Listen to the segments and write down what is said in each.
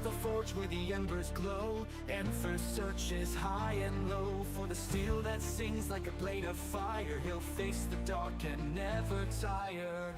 of the forge where the embers glow. Emphyr searches high and low for the steel that sings like a blade of fire. He'll face the dark and never tire.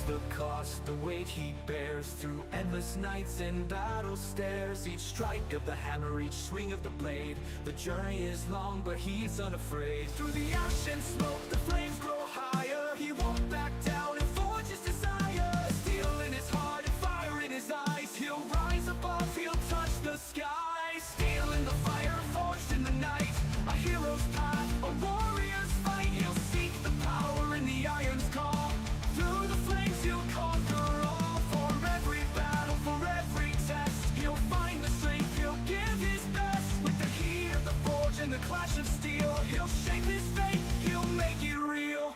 The cost, the weight he bears through endless nights and battle stares. Each strike of the hammer, each swing of the blade. The journey is long, but he's unafraid. Through the ash and smoke, the flames grow higher. He won't back down and forge his desire. Steel in his heart and fire in his eyes. He'll rise above, he'll touch the sky. Steel in the fire, forged in the night. A hero's path, a warrior's fight. He'll seek the power in the iron's call. Through the flames he'll conquer all. For every battle, for every test, he'll find the strength, he'll give his best. With the heat of the forge and the clash of steel, he'll shape his fate, he'll make it real.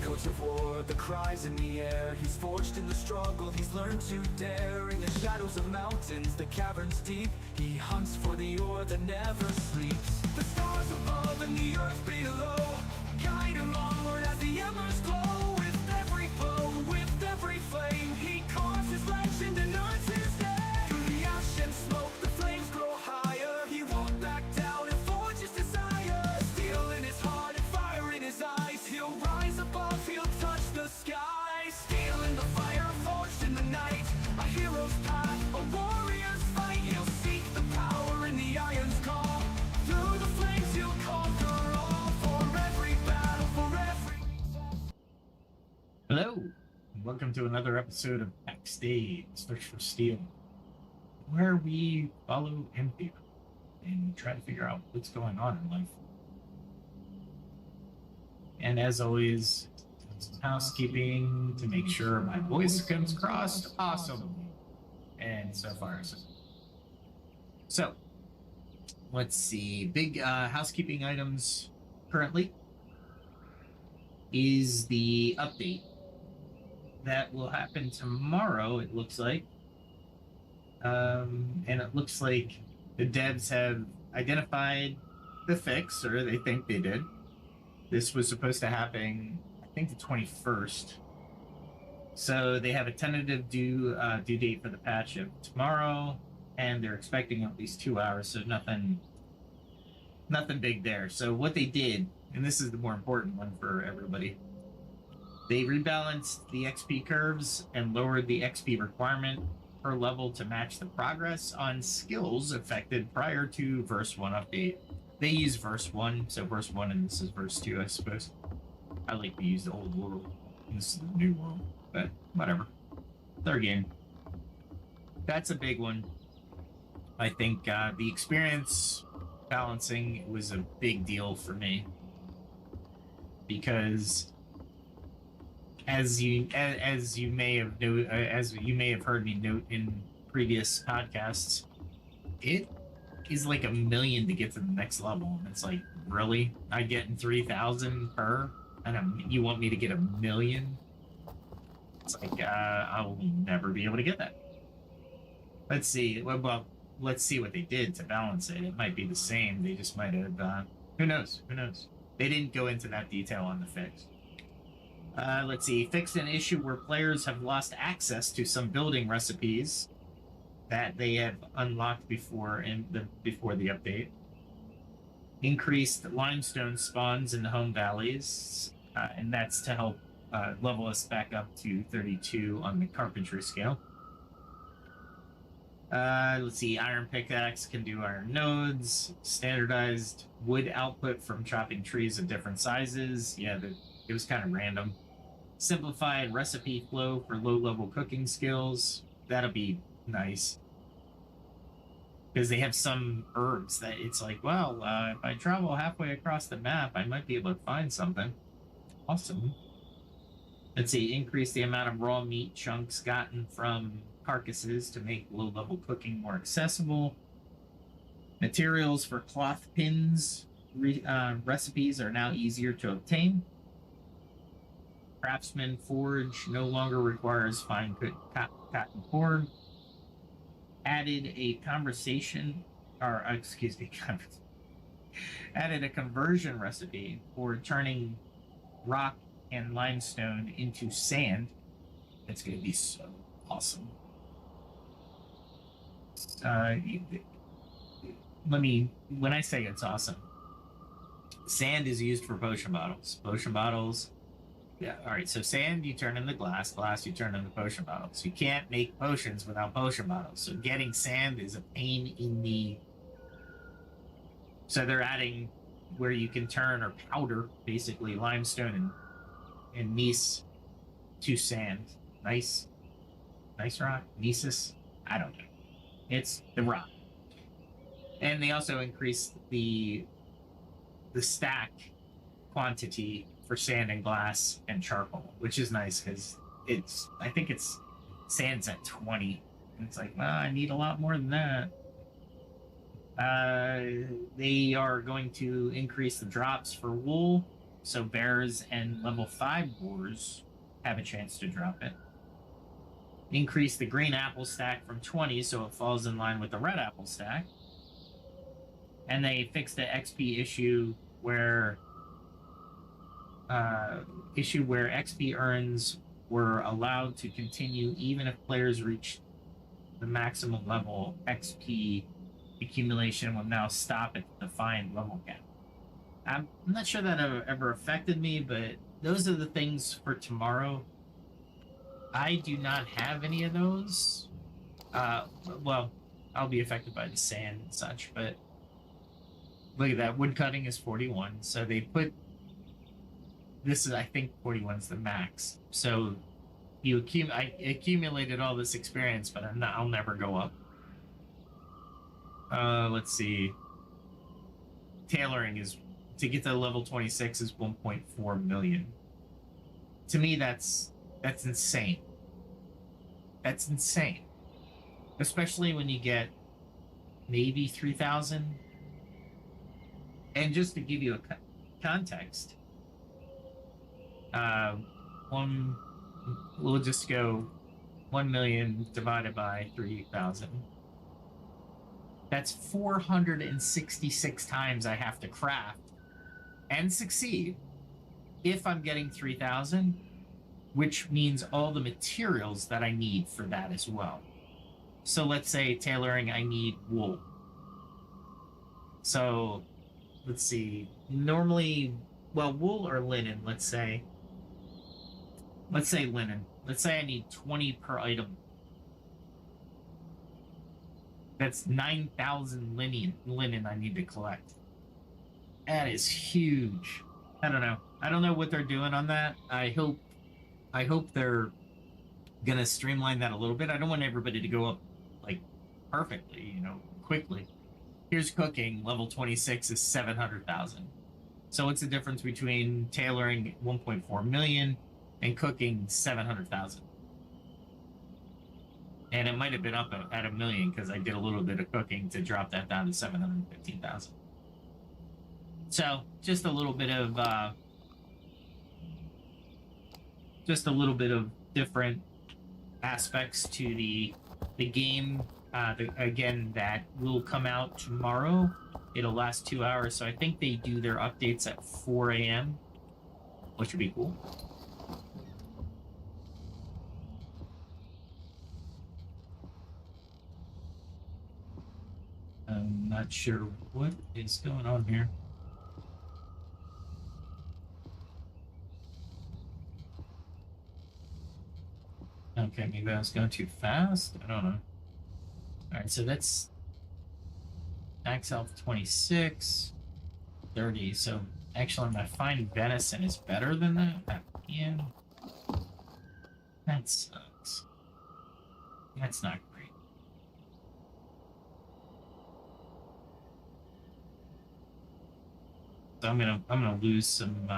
Echoes of war, the cries in the air. He's forged in the struggle, he's learned to dare. In the shadows of mountains, the caverns deep, he hunts for the ore that never sleeps. The stars above and the earth below guide him onward as the embers glow. With every blow, with every flame, he carves his legend and earns his name. Through the ash and smoke, the flames grow higher. He won't back down and forge his desire. Steel in his heart and fire in his eyes. He'll rise above, he'll touch the sky. Steel in the fire, forged in the night. A hero's path, a warrior's fight. He'll seek the power in the iron's call. Through the flames he'll conquer all. For every battle, for every... Hello, and welcome to another episode of Pax Dei, Search for Steel, where we follow Emphyr and try to figure out what's going on in life. And as always, some housekeeping to make sure my voice comes across awesome. And so far, so let's see. Big housekeeping items currently is the update that will happen tomorrow, it looks like. And it looks like the devs have identified the fix, or they think they did. This was supposed to happen, I think, the 21st. So they have a tentative due date for the patch of tomorrow, and they're expecting at least 2 hours, so nothing big there. So what they did, and this is the more important one for everybody, they rebalanced the XP curves and lowered the XP requirement per level to match the progress on skills affected prior to verse 1 update. They use verse 1, so verse 1 and this is verse 2, I suppose. I like to use the old world. This is the new world, but whatever. Their game. That's a big one. I think the experience balancing was a big deal for me. Because as you may have heard me note in previous podcasts, it is like 1 million to get to the next level. And it's like, really? I get in 3,000 per, and you want me to get 1 million? It's like, I will never be able to get that. Let's see. Well, let's see what they did to balance it. It might be the same. They just might have, who knows? Who knows? They didn't go into that detail on the fix. Let's see. Fixed an issue where players have lost access to some building recipes that they have unlocked before the update. Increased limestone spawns in the home valleys, and that's to help level us back up to 32 on the carpentry scale. Let's see. Iron pickaxe can do iron nodes. Standardized wood output from chopping trees of different sizes. Yeah, it was kind of random. Simplified recipe flow for low-level cooking skills. That'll be nice. Because they have some herbs that it's like, well, if I travel halfway across the map, I might be able to find something. Awesome. Let's see. Increase the amount of raw meat chunks gotten from carcasses to make low-level cooking more accessible. Materials for cloth pins recipes are now easier to obtain. Craftsman Forge no longer requires fine cotton cord. Added a conversation, or excuse me, added a conversion recipe for turning rock and limestone into sand. It's going to be so awesome. When I say it's awesome, sand is used for potion bottles. Potion bottles, yeah, all right, so sand you turn into glass, glass you turn into potion bottles. You can't make potions without potion bottles, so getting sand is a pain in the... So they're adding where you can turn or powder, basically, limestone and gneiss to sand. Nice rock? Gneisses? I don't know. It's the rock. And they also increased the stack quantity for sand and glass and charcoal, which is nice because I think sand's at 20. And it's like, well, I need a lot more than that. They are going to increase the drops for wool, so bears and level 5 boars have a chance to drop it. Increase the green apple stack from 20, so it falls in line with the red apple stack. And they fixed the XP issue where XP earns were allowed to continue even if players reach the maximum level. XP accumulation will now stop at the defined level cap. I'm not sure that ever affected me, but those are the things for tomorrow. I do not have any of those. Well, I'll be affected by the sand and such, but look at that. Wood cutting is 41, so they put... This is, I think, 41 is the max. So I accumulated all this experience, but I'll never go up. Let's see. Tailoring is... To get to level 26 is 1.4 million. To me, that's insane. That's insane. Especially when you get maybe 3,000. And just to give you a context, we'll just go 1 million divided by 3,000. That's 466 times I have to craft and succeed if I'm getting 3,000, which means all the materials that I need for that as well. So let's say tailoring, I need wool. So let's see, normally, well, wool or linen, let's say linen. Let's say I need 20 per item. That's 9,000 linen I need to collect. That is huge. I don't know what they're doing on that. I hope they're gonna streamline that a little bit. I don't want everybody to go up like perfectly, quickly. Here's cooking, level 26 is 700,000. So what's the difference between tailoring 1.4 million and cooking 700,000? And it might have been up at a million because I did a little bit of cooking to drop that down to 715,000. So just a little bit of different aspects to the game. Again, that will come out tomorrow. It'll last 2 hours, so I think they do their updates at 4 a.m., which would be cool. I'm not sure what is going on here. Okay, maybe I was going too fast. I don't know. All right, so that's max health 26, 30. So actually, my fine venison is better than that. Yeah, that sucks. That's not great. So I'm gonna lose some.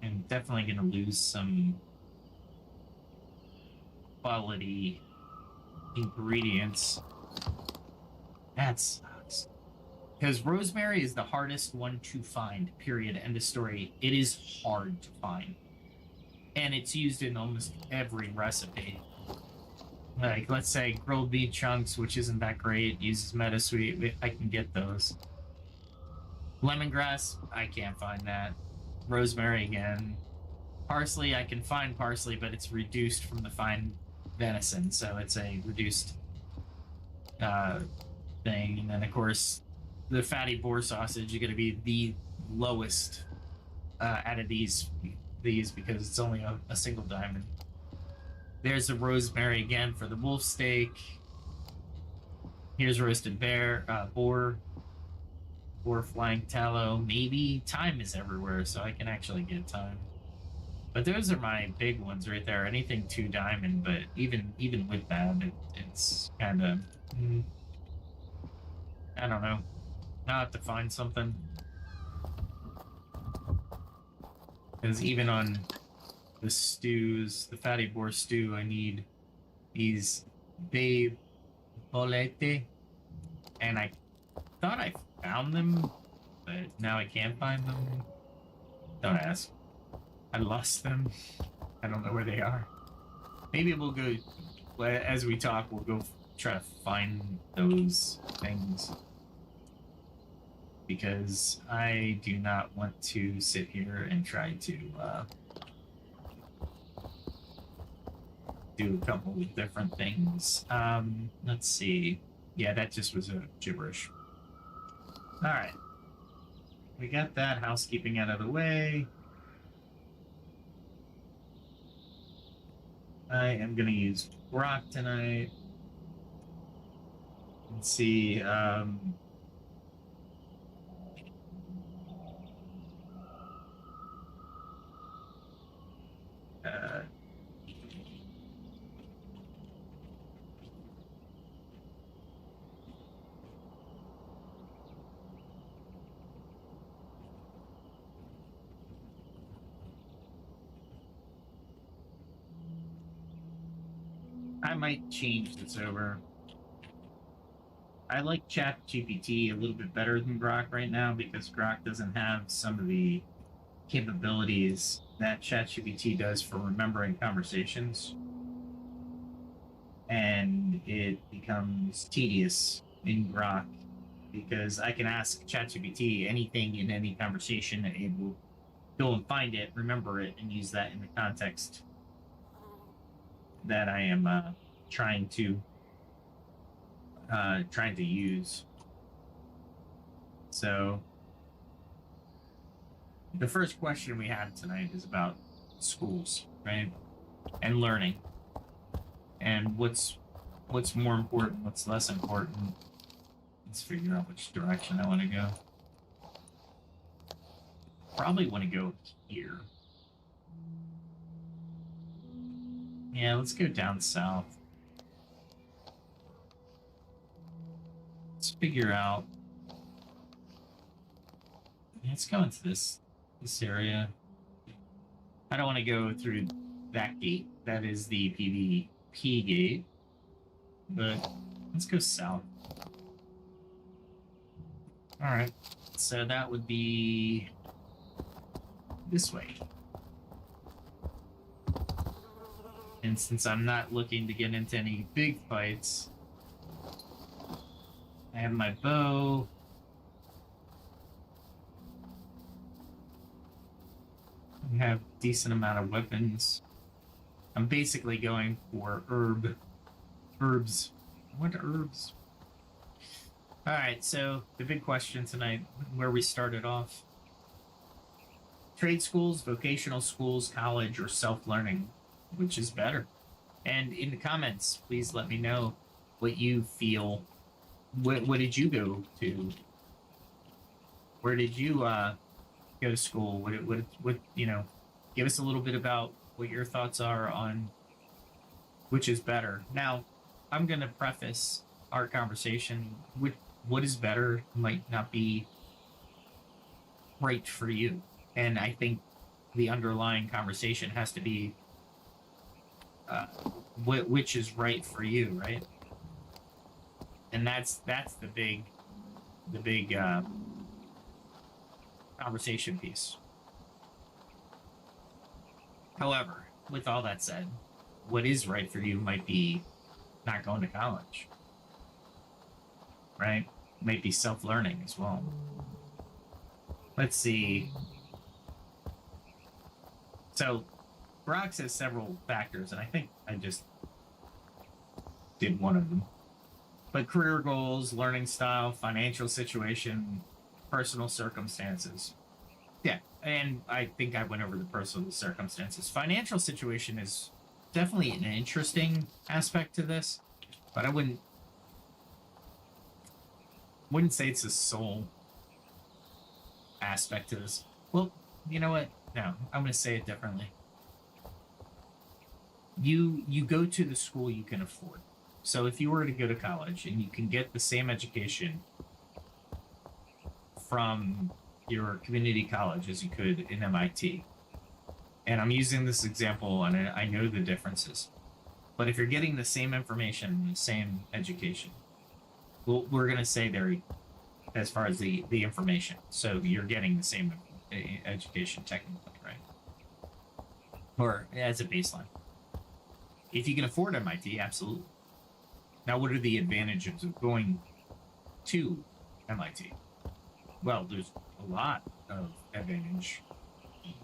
I'm definitely gonna lose some quality ingredients. That sucks. Because rosemary is the hardest one to find, period, end of story. It is hard to find. And it's used in almost every recipe. Like, let's say grilled beef chunks, which isn't that great, uses metasweet. I can get those. Lemongrass, I can't find that. Rosemary again. Parsley, I can find parsley, but it's reduced from the fine venison, so it's a reduced thing. And then, of course, the fatty boar sausage is going to be the lowest out of these because it's only a single diamond. There's the rosemary again for the wolf steak. Here's roasted boar flank tallow. Maybe thyme is everywhere, so I can actually get thyme. But those are my big ones right there. Anything 2 diamond, but even with that, it's kind of I don't know. I'll have to find something. Because even on the stews, the fatty boar stew, I need these babe bolete, and I thought I found them, but now I can't find them. Don't ask. I lost them. I don't know where they are. Maybe we'll go, as we talk, we'll go try to find those things. Because I do not want to sit here and try to do a couple of different things. Let's see. Yeah, that just was a gibberish. All right. We got that housekeeping out of the way. I am going to use Grok tonight. Let's see. I might change this over. I like ChatGPT a little bit better than Grok right now because Grok doesn't have some of the capabilities that ChatGPT does for remembering conversations. And it becomes tedious in Grok because I can ask ChatGPT anything in any conversation and it will go and find it, remember it, and use that in the context that I am trying to use. So the first question we have tonight is about schools, right? And learning. And what's more important, what's less important. Let's figure out which direction I want to go. Probably want to go here. Yeah, let's go down south. Let's figure out. Let's go into this area. I don't want to go through that gate. That is the PvP gate. But let's go south. All right. So that would be this way. And since I'm not looking to get into any big fights, I have my bow. I have a decent amount of weapons. I'm basically going for herbs. What herbs? All right, so the big question tonight, where we started off. Trade schools, vocational schools, college, or self-learning. Which is better? And in the comments, please let me know what you feel. What did you go to? Where did you go to school? What give us a little bit about what your thoughts are on which is better. Now, I'm gonna preface our conversation with what is better might not be right for you. And I think the underlying conversation has to be which is right for you, right? And that's the big conversation piece. However, with all that said, what is right for you might be not going to college, right? Might be self-learning as well. Let's see. So, Brock says several factors, and I think I just did one of them. But career goals, learning style, financial situation, personal circumstances. Yeah, and I think I went over the personal circumstances. Financial situation is definitely an interesting aspect to this, but I wouldn't say it's the sole aspect to this. Well, you know what? No, I'm going to say it differently. You go to the school you can afford. So if you were to go to college and you can get the same education from your community college as you could in MIT, and I'm using this example and I know the differences, but if you're getting the same information, the same education, well, we're going to say they're equal as far as the information. So you're getting the same education technically, right? Or as a baseline. If you can afford MIT, absolutely. Now, what are the advantages of going to MIT? Well, there's a lot of advantage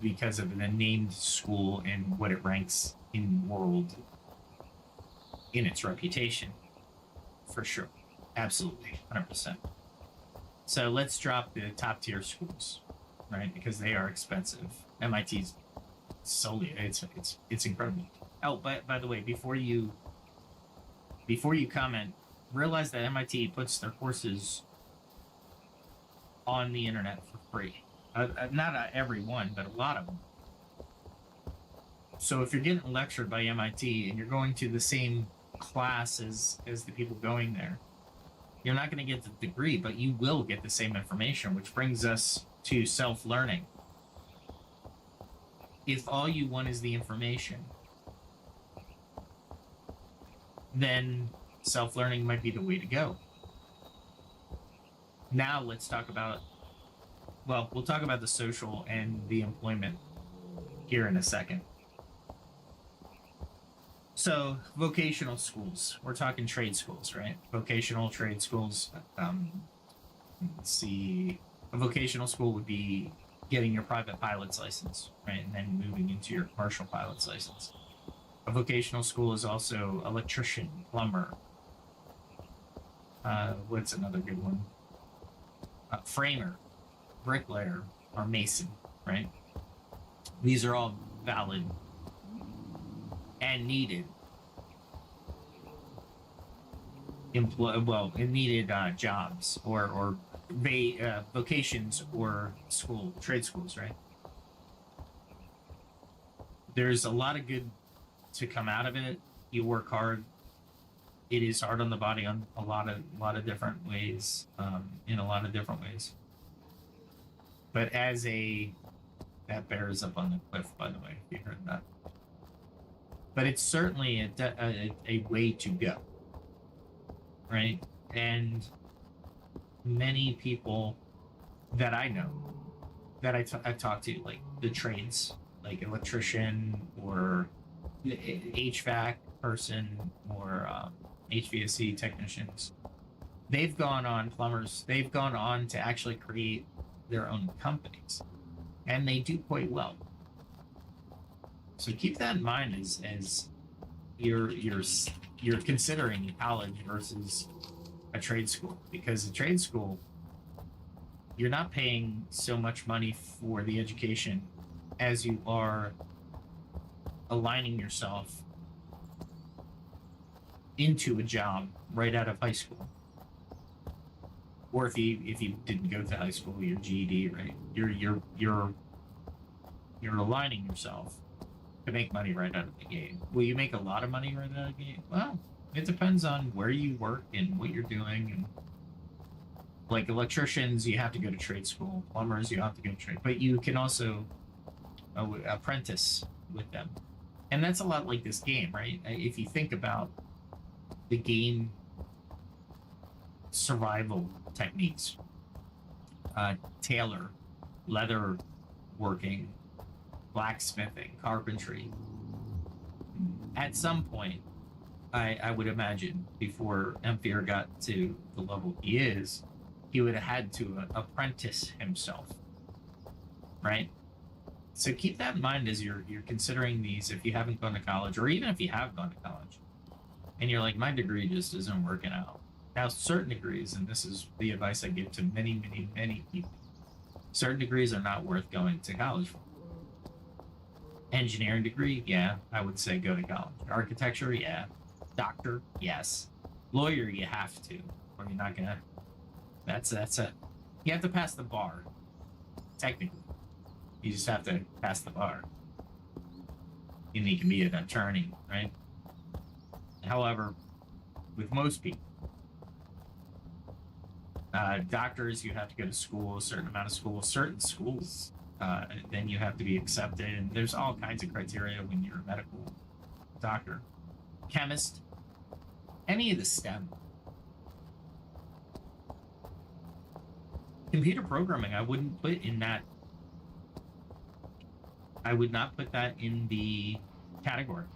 because of the named school and what it ranks in the world in its reputation. For sure. Absolutely. 100%. So let's drop the top tier schools, right? Because they are expensive. MIT's solely, it's incredible. Oh, by the way, before you comment, realize that MIT puts their courses on the internet for free. Not every one, but a lot of them. So if you're getting lectured by MIT and you're going to the same class as the people going there, you're not going to get the degree, but you will get the same information, which brings us to self-learning. If all you want is the information, then self-learning might be the way to go. Now let's talk about, well, we'll talk about the social and the employment here in a second. So vocational schools, we're talking trade schools, right? Vocational trade schools. Let's see, a vocational school would be getting your private pilot's license, right? And then moving into your commercial pilot's license. A vocational school is also electrician, plumber. What's another good one? Framer, bricklayer, or mason, right? These are all valid and needed jobs or vocations or trade schools, right? There's a lot of good to come out of it. You work hard. It is hard on the body on a lot of different ways, in a lot of different ways. But that bears up on the cliff, by the way, if you heard that. But it's certainly a way to go, right? And many people that I know, that I've talked to, like the trades, like electrician or HVAC person or HVAC technicians, they've gone on, plumbers, they've gone on to actually create their own companies, and they do quite well. So keep that in mind as you're considering college versus a trade school, because a trade school, you're not paying so much money for the education as you are aligning yourself into a job right out of high school. Or if you didn't go to high school, your GED, right? You're aligning yourself to make money right out of the gate. Will you make a lot of money right out of the gate? Well, it depends on where you work and what you're doing. And like electricians, you have to go to trade school. Plumbers, you have to go to trade. But you can also apprentice with them. And that's a lot like this game, right? If you think about the game survival techniques, tailor, leather working, blacksmithing, carpentry. At some point, I would imagine, before Emphyr got to the level he is, he would have had to apprentice himself, right? So keep that in mind as you're considering these. If you haven't gone to college, or even if you have gone to college, and you're like, my degree just isn't working out. Now, certain degrees, and this is the advice I give to many, many, many people, certain degrees are not worth going to college for. Engineering degree, yeah, I would say go to college. Architecture, yeah. Doctor, yes. Lawyer, you have to, or you're not gonna. That's it. You have to pass the bar. Technically, you just have to pass the bar. And you can be an attorney, right? However, with most people, doctors, you have to go to school, a certain amount of school, certain schools. Then you have to be accepted, and there's all kinds of criteria when you're a medical doctor. Chemist, any of the STEM. Computer programming, I wouldn't put in that. I would not put that in the category,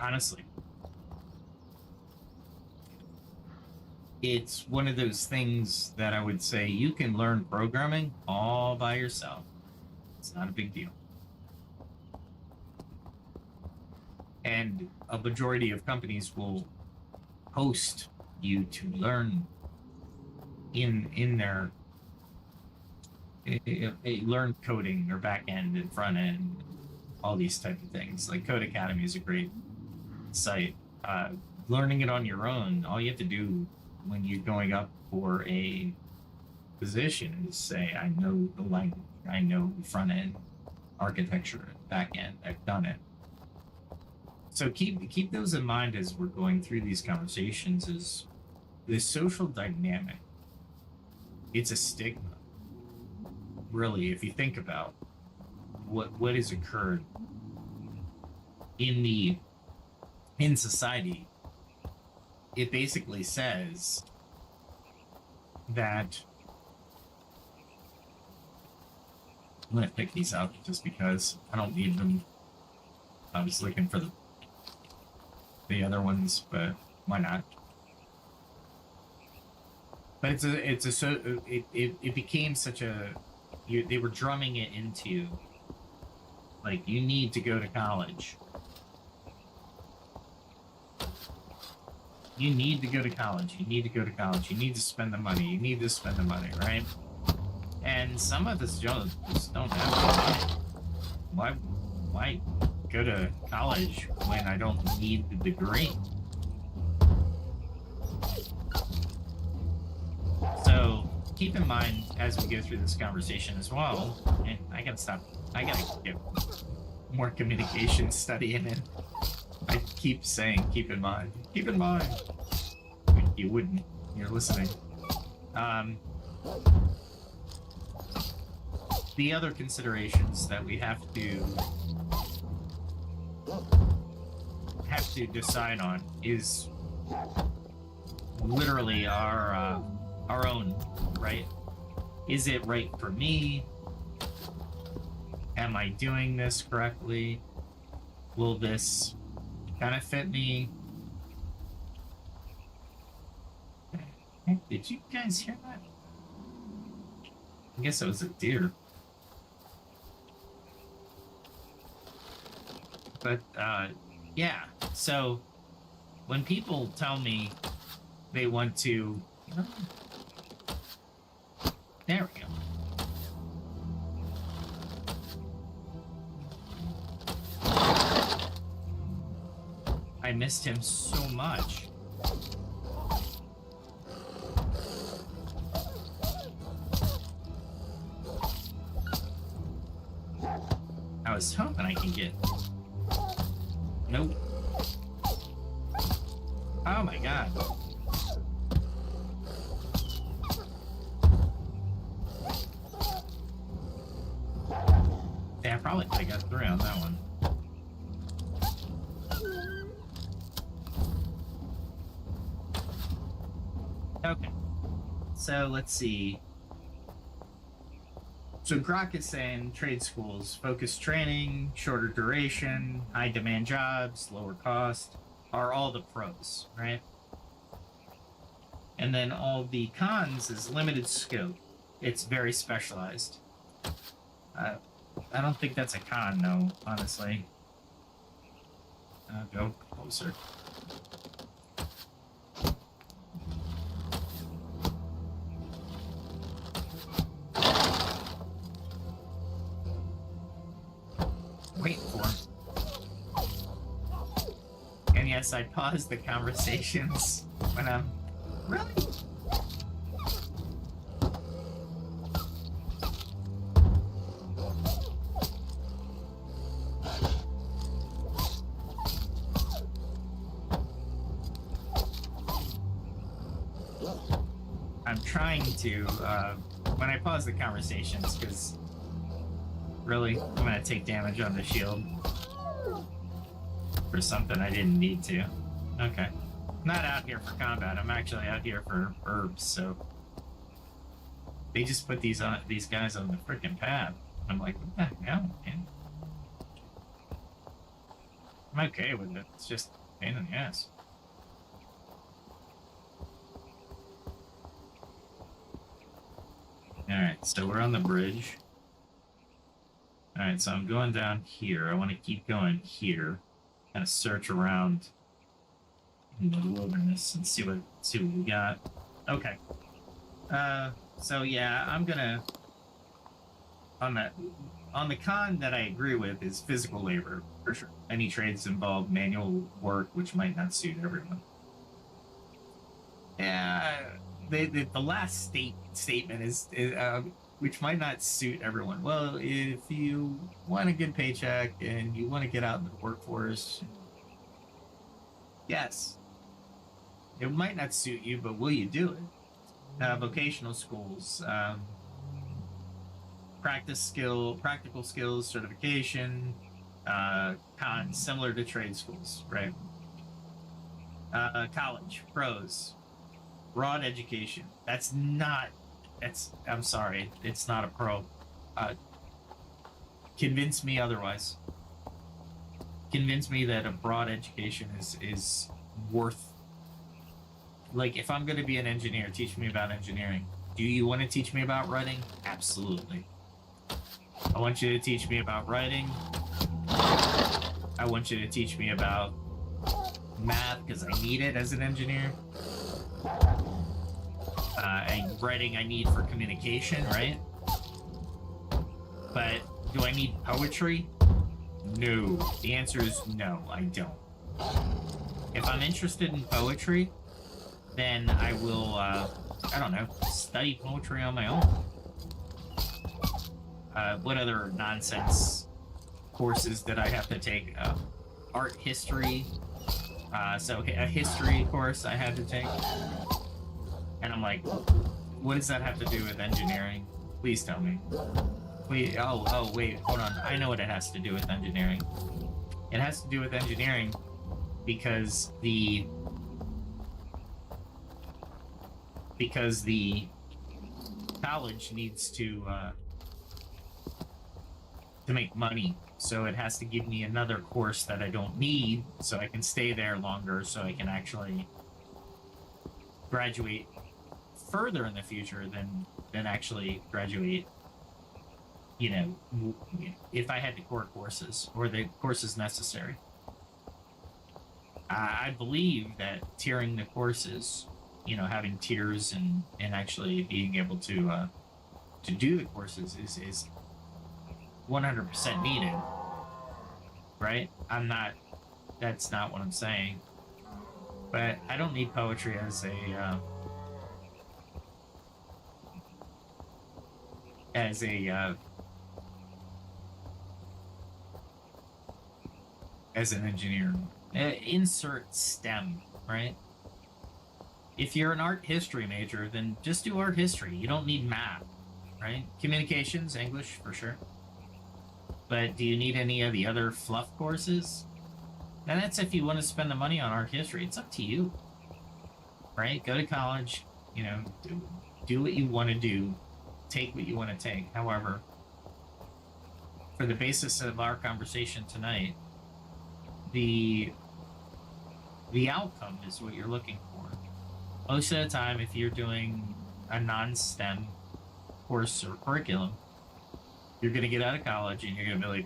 honestly. It's one of those things that I would say you can learn programming all by yourself. It's not a big deal. And a majority of companies will host you to learn in their learn coding or back end and front end, all these type of things. Like Code Academy is a great site. Learning it on your own, all you have to do when you're going up for a position is say, I know the language, I know front end architecture, back end, I've done it. So keep those in mind as we're going through these conversations. Is the social dynamic, it's a stigma, really, if you think about what has occurred in society. It basically says that I'm going to pick these up just because I don't need them. I was looking for the other ones, but why not? But it became such a, they were drumming it into you, like, you need to go to college. You need to go to college. You need to go to college. You need to spend the money. You need to spend the money, right? And some of us just don't have the money. Why go to college when I don't need the degree? So keep in mind as we go through this conversation as well, and I gotta get more communication studying in. I keep saying, keep in mind. Keep in mind. You wouldn't. You're listening. The other considerations that we have to decide on is literally our own, right? Is it right for me? Am I doing this correctly? Will this benefit me? Did you guys hear that? I guess it was a deer. But yeah, so when people tell me they want to, there we go. I missed him so much. I was hoping I could get... Nope. Oh my god. Yeah, I probably could have got 3 on that one. Okay. So let's see. So Grok is saying trade schools, focused training, shorter duration, high demand jobs, lower cost are all the pros, right? And then all the cons is limited scope. It's very specialized. I don't think that's a con, no, honestly. Go closer. Wait for him. And yes, I pause the conversations when I'm... Really? I'm trying to, when I pause the conversations, because really, I'm gonna take damage on the shield for something I didn't need to. Okay. I'm not out here for combat, I'm actually out here for herbs, so they just put these guys on the freaking path. I'm like, what the hell, man? I'm okay with it. It's just a pain in the ass. Alright, so we're on the bridge. Alright, so I'm going down here. I want to keep going here. Kind of search around in the wilderness and see what we got. Okay. So yeah, I'm gonna... On the con that I agree with is physical labor, for sure. Any trades involve manual work, which might not suit everyone. Yeah... The last statement is which might not suit everyone. Well, if you want a good paycheck and you want to get out in the workforce, yes, it might not suit you, but will you do it? Vocational schools, practical skills certification, similar to trade schools, right? College, pros. Broad education. I'm sorry, it's not a pro. Convince me otherwise. Convince me that a broad education is worth... Like, if I'm going to be an engineer, teach me about engineering. Do you want to teach me about writing? Absolutely. I want you to teach me about writing. I want you to teach me about math, because I need it as an engineer. And writing I need for communication, right? But do I need poetry? No. The answer is no, I don't. If I'm interested in poetry, then I will, I don't know, study poetry on my own. What other nonsense courses did I have to take? Art history. So a history course I had to take. And I'm like, what does that have to do with engineering? Please tell me. Please. Oh, wait, hold on. I know what it has to do with engineering. It has to do with engineering because the college needs to make money. So it has to give me another course that I don't need so I can stay there longer so I can actually graduate further in the future than actually graduate, you know, if I had the core courses or the courses necessary. I believe that tiering the courses, you know, having tiers and actually being able to do the courses is 100% needed, right? That's not what I'm saying. But I don't need poetry as an engineer. Insert STEM, right? If you're an art history major, then just do art history. You don't need math, right? Communications, English, for sure. But do you need any of the other fluff courses? And that's if you want to spend the money on art history. It's up to you, right? Go to college, you know, do what you want to do, take what you want to take. However, for the basis of our conversation tonight, the outcome is what you're looking for. Most of the time, if you're doing a non-STEM course or curriculum, you're going to get out of college and you're going to be like,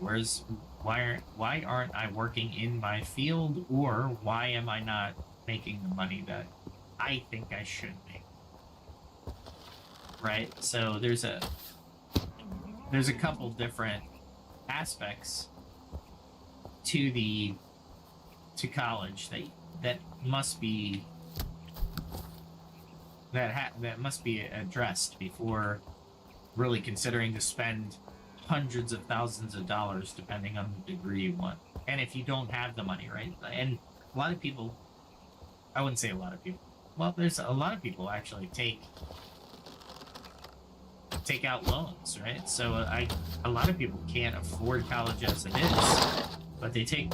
why aren't I working in my field, or why am I not making the money that I think I should make? Right? So there's a couple different aspects to college that must be addressed before really considering to spend hundreds of thousands of dollars depending on the degree you want. And if you don't have the money, right? And a lot of people, I wouldn't say a lot of people, well, there's a lot of people actually take out loans, right? So a lot of people can't afford college as it is, but they take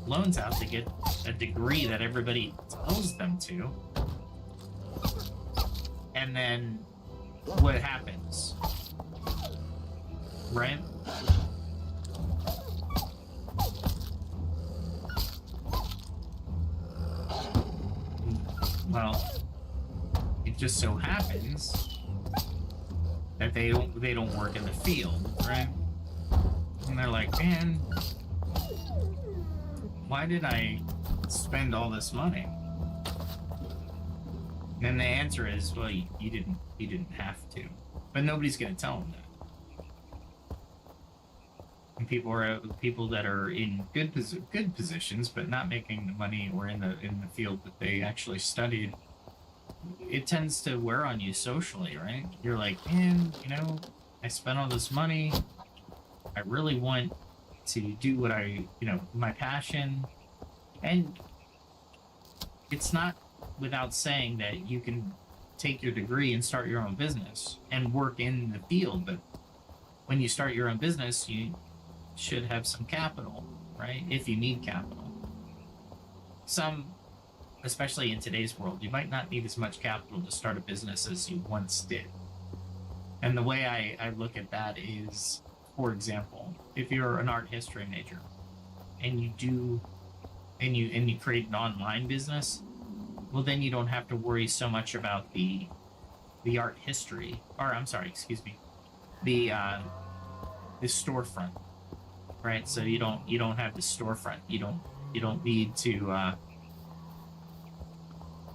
loans out to get a degree that everybody tells them to. And then what happens? Right? Well, it just so happens that they don't work in the field, right? And they're like, man, why did I spend all this money? And the answer is, well, you didn't have to, but nobody's gonna tell them that. And people that are in good positions, but not making the money or in the field that they actually studied, it tends to wear on you socially, right? You're like, man, I spent all this money. I really want to do what my passion. And it's not without saying that you can take your degree and start your own business and work in the field, but when you start your own business, you should have some capital, right? If you need capital. Especially in today's world, you might not need as much capital to start a business as you once did. And the way I look at that is, for example, if you're an art history major and you create an online business, well, then you don't have to worry so much about the art history, or I'm sorry, excuse me, the storefront, right? So you don't have the storefront. You don't need to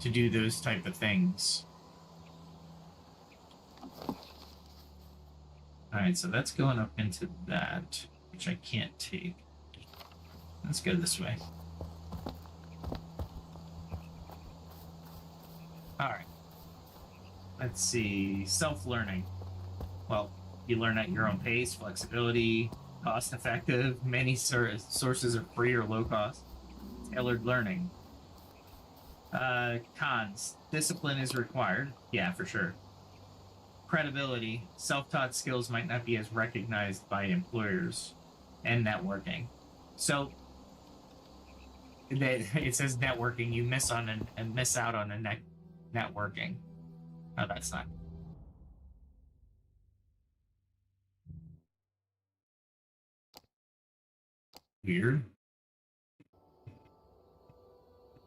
do those type of things. All right, so that's going up into that, which I can't take. Let's go this way. All right. Let's see. Self-learning. Well, you learn at your own pace, flexibility, cost-effective, many sources of free or low-cost, tailored learning. Cons. Discipline is required. Yeah, for sure. Credibility. Self-taught skills might not be as recognized by employers. And networking. So it says networking. You miss out on a networking. Oh, that's not. Weird.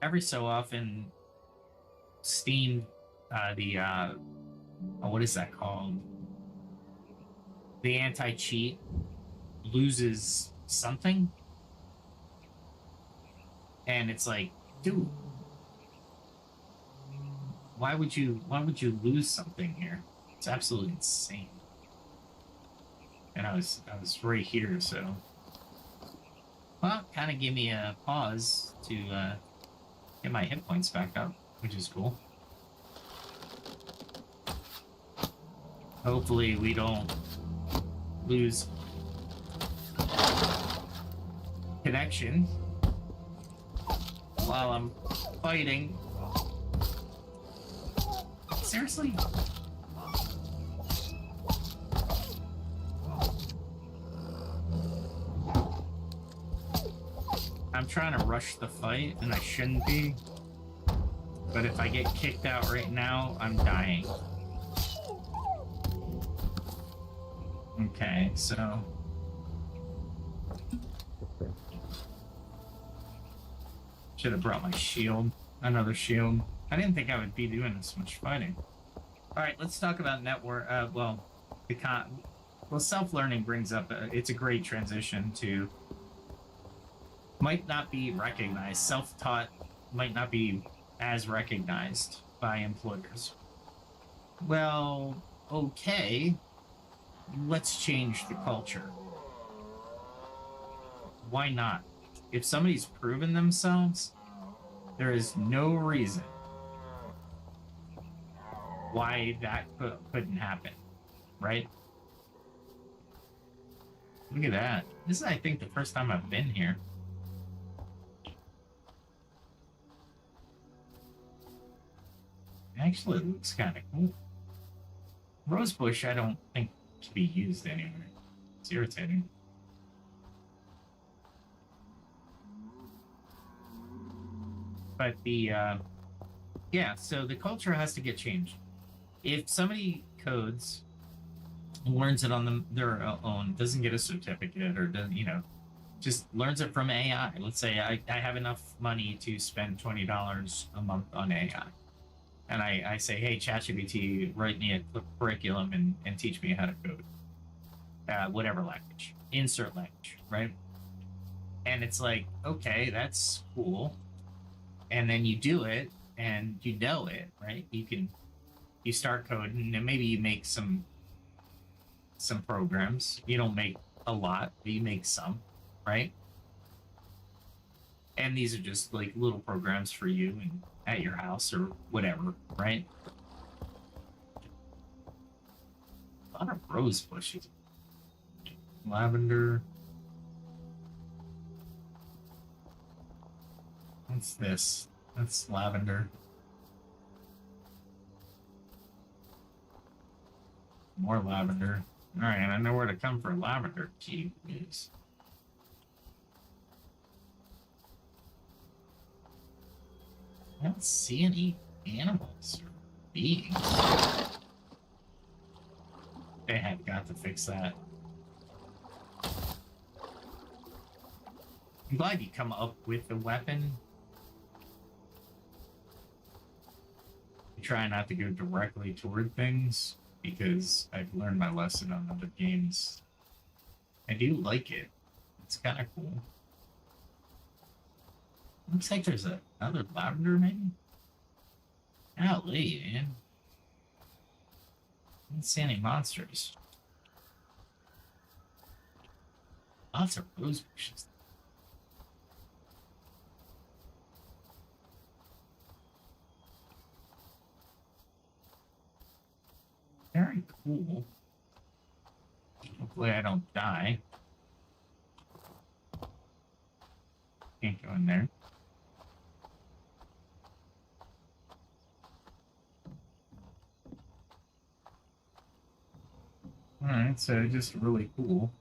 Every so often, Steam, what is that called? The anti-cheat loses something, and it's like, dude, why would you lose something here? It's absolutely insane. And I was right here, so well, kind of give me a pause to get my hit points back up, which is cool. Hopefully we don't lose connection while I'm fighting. Seriously? I'm trying to rush the fight, and I shouldn't be. But if I get kicked out right now, I'm dying. Okay, so Should have brought my shield. Another shield. I didn't think I would be doing this much fighting. All right, let's talk about network. Self-learning brings up. It's a great transition to. Might not be recognized. Self-taught might not be as recognized by employers. Well, okay. Let's change the culture. Why not? If somebody's proven themselves, there is no reason why that couldn't happen, right? Look at that. This is, I think, the first time I've been here. Actually, it looks kind of cool. Rosebush, I don't think can be used anywhere. It's irritating. But yeah, so the culture has to get changed. If somebody codes, learns it on their own, doesn't get a certificate, or doesn't, just learns it from AI. Let's say I have enough money to spend $20 a month on AI. And I say, hey, ChatGPT, write me a curriculum and teach me how to code. Whatever language. Insert language, right? And it's like, okay, that's cool. And then you do it, and you know it, right? You start coding, and maybe you make some programs. You don't make a lot, but you make some, right? And these are just like little programs for you and at your house or whatever, right? A lot of rose bushes. Lavender. What's this? That's lavender. More lavender. All right, I know where to come for lavender. Jeez. I don't see any animals or beings. They have got to fix that. I'm glad you come up with a weapon. I try not to go directly toward things, because I've learned my lesson on other games. I do like it. It's kind of cool. Looks like there's another lavender, maybe? Golly, man. I don't see any monsters. Lots of rose bushes. Very cool. Hopefully I don't die. Can't go in there. Alright, so just really cool.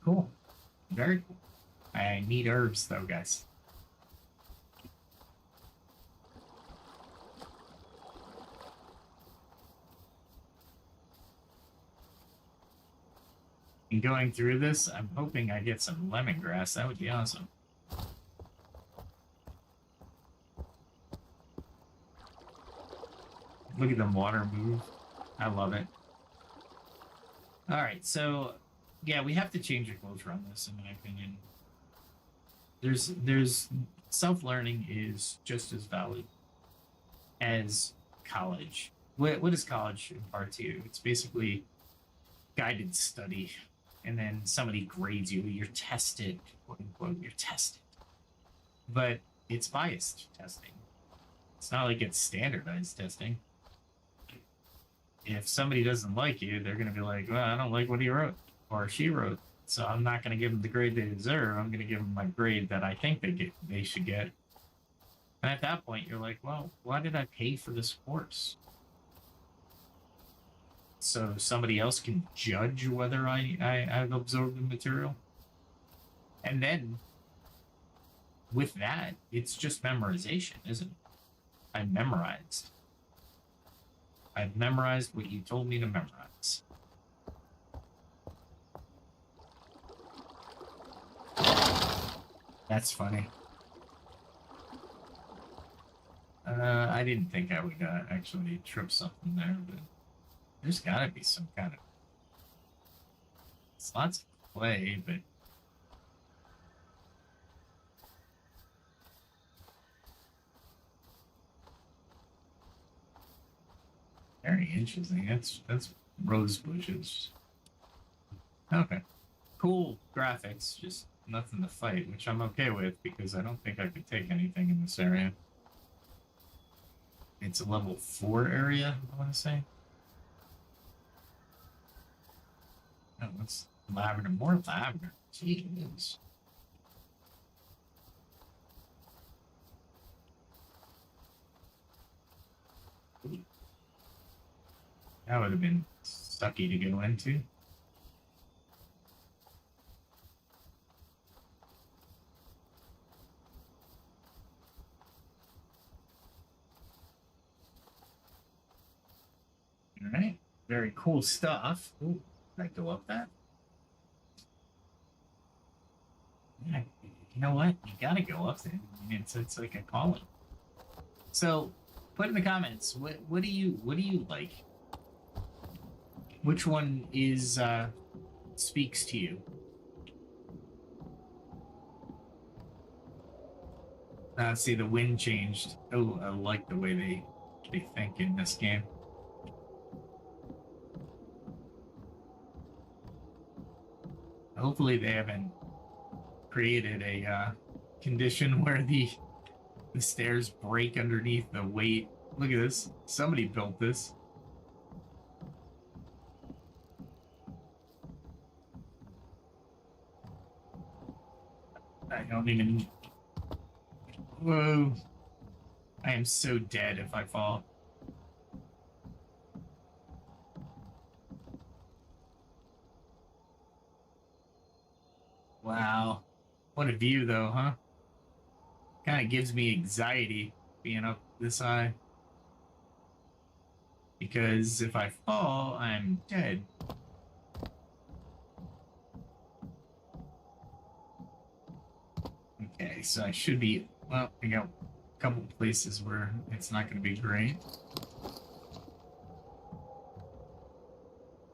Cool. Very cool. I need herbs though, guys. And going through this, I'm hoping I get some lemongrass. That would be awesome. Look at the water move. I love it. All right, so yeah, we have to change the culture on this, in my opinion. There's self-learning is just as valid as college. What is college in part two? It's basically guided study, and then somebody grades you. You're tested, quote unquote. You're tested, but it's biased testing. It's not like it's standardized testing. If somebody doesn't like you, they're going to be like, well, I don't like what he wrote or she wrote, so I'm not going to give them the grade they deserve. I'm going to give them my grade that I think they should get. And at that point, you're like, well, why did I pay for this course? So somebody else can judge whether I've absorbed the material? And then, with that, it's just memorization, isn't it? I memorized. I've memorized what you told me to memorize. That's funny. I didn't think I would actually trip something there, but there's gotta be some kind of. It's lots of clay, but very interesting. That's rose bushes. Okay, cool graphics. Just nothing to fight, which I'm okay with because I don't think I could take anything in this area. It's a level 4 area, I want to say. Oh, it's lavender, more lavender. Jeez. That would have been sucky to go into. All right, very cool stuff. Ooh, can I go up that? Yeah, you know what? You gotta go up there. I mean, it's like a calling. So, put in the comments what do you like? Which one is speaks to you? See, the wind changed. Oh, I like the way they think in this game. Hopefully, they haven't created a condition where the stairs break underneath the weight. Look at this. Somebody built this. I don't even. Whoa. I am so dead if I fall. Wow. What a view, though, huh? Kind of gives me anxiety being up this high. Because if I fall, I'm dead. Okay, so I should be. Well, I got a couple places where it's not going to be great.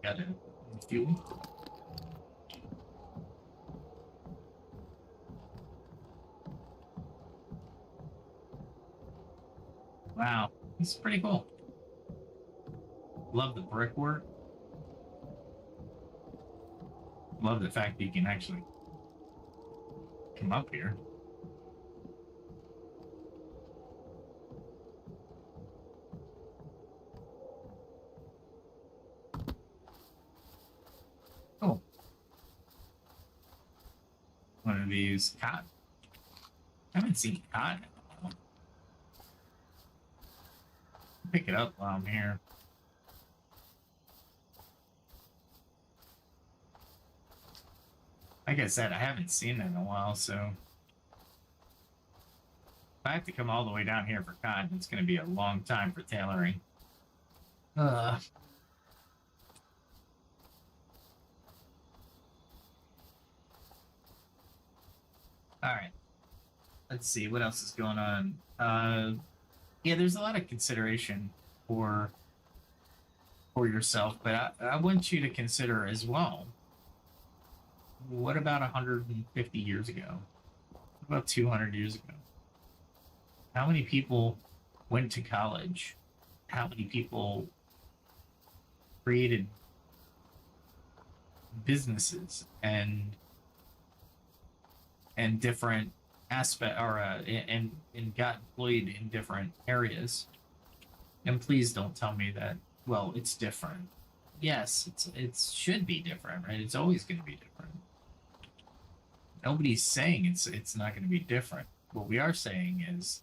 Got it. Fuel. Wow, this is pretty cool. Love the brickwork. Love the fact that you can actually come up here. Cool. One of these cotton. I haven't seen cotton in a while. Pick it up while I'm here. Like I said, I haven't seen it in a while, so if I have to come all the way down here for cotton, it's going to be a long time for tailoring. All right. Let's see what else is going on. Yeah, there's a lot of consideration for yourself, but I want you to consider as well. What about 150 years ago? What about 200 years ago? How many people went to college? How many people created businesses and different aspect or and got employed in different areas? And please don't tell me that, well, it's different. Yes, it should be different, right? It's always going to be different. Nobody's saying it's not going to be different. What we are saying is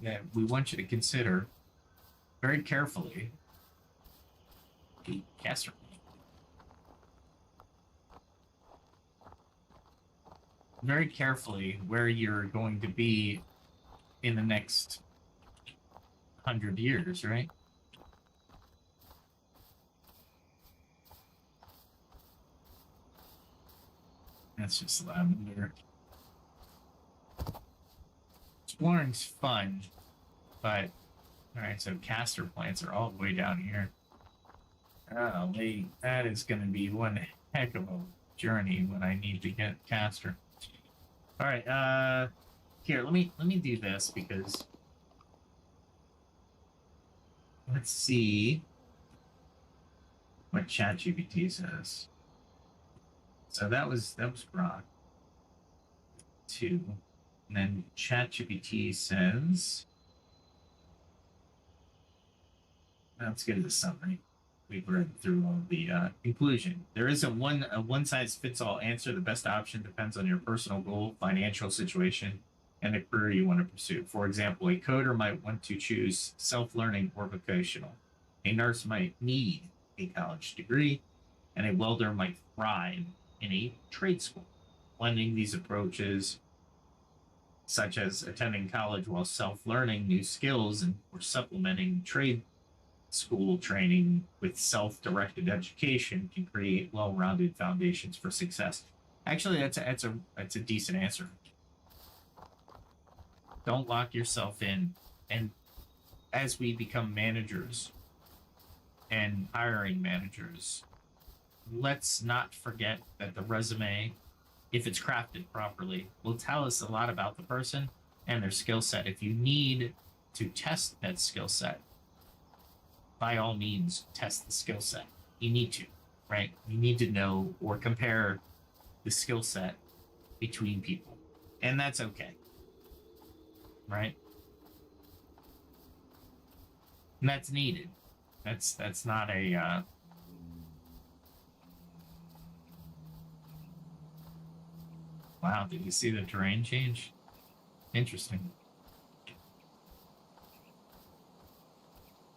that we want you to consider very carefully the caster. Very carefully where you're going to be in the next 100 years, right? That's just lavender. Exploring's fun, but alright, so caster plants are all the way down here. Oh, that is going to be one heck of a journey when I need to get caster. Alright, here, let me do this because let's see what ChatGPT says. So that was Grok 2. And then ChatGPT says, let's get to the summary. We've read through all the conclusion. There isn't a one-size-fits-all answer. The best option depends on your personal goal, financial situation, and the career you want to pursue. For example, a coder might want to choose self-learning or vocational. A nurse might need a college degree, and a welder might thrive in a trade school. Blending these approaches, such as attending college while self-learning new skills and or supplementing trade school training with self-directed education, can create well-rounded foundations for success. Actually, that's a decent answer. Don't lock yourself in. And as we become managers and hiring managers, let's not forget that the resume, if it's crafted properly, will tell us a lot about the person and their skill set. If you need to test that skill set, by all means, test the skill set. You need to, right? You need to know or compare the skill set between people. And that's okay, right? And that's needed. That's not a... Wow, did you see the terrain change? Interesting.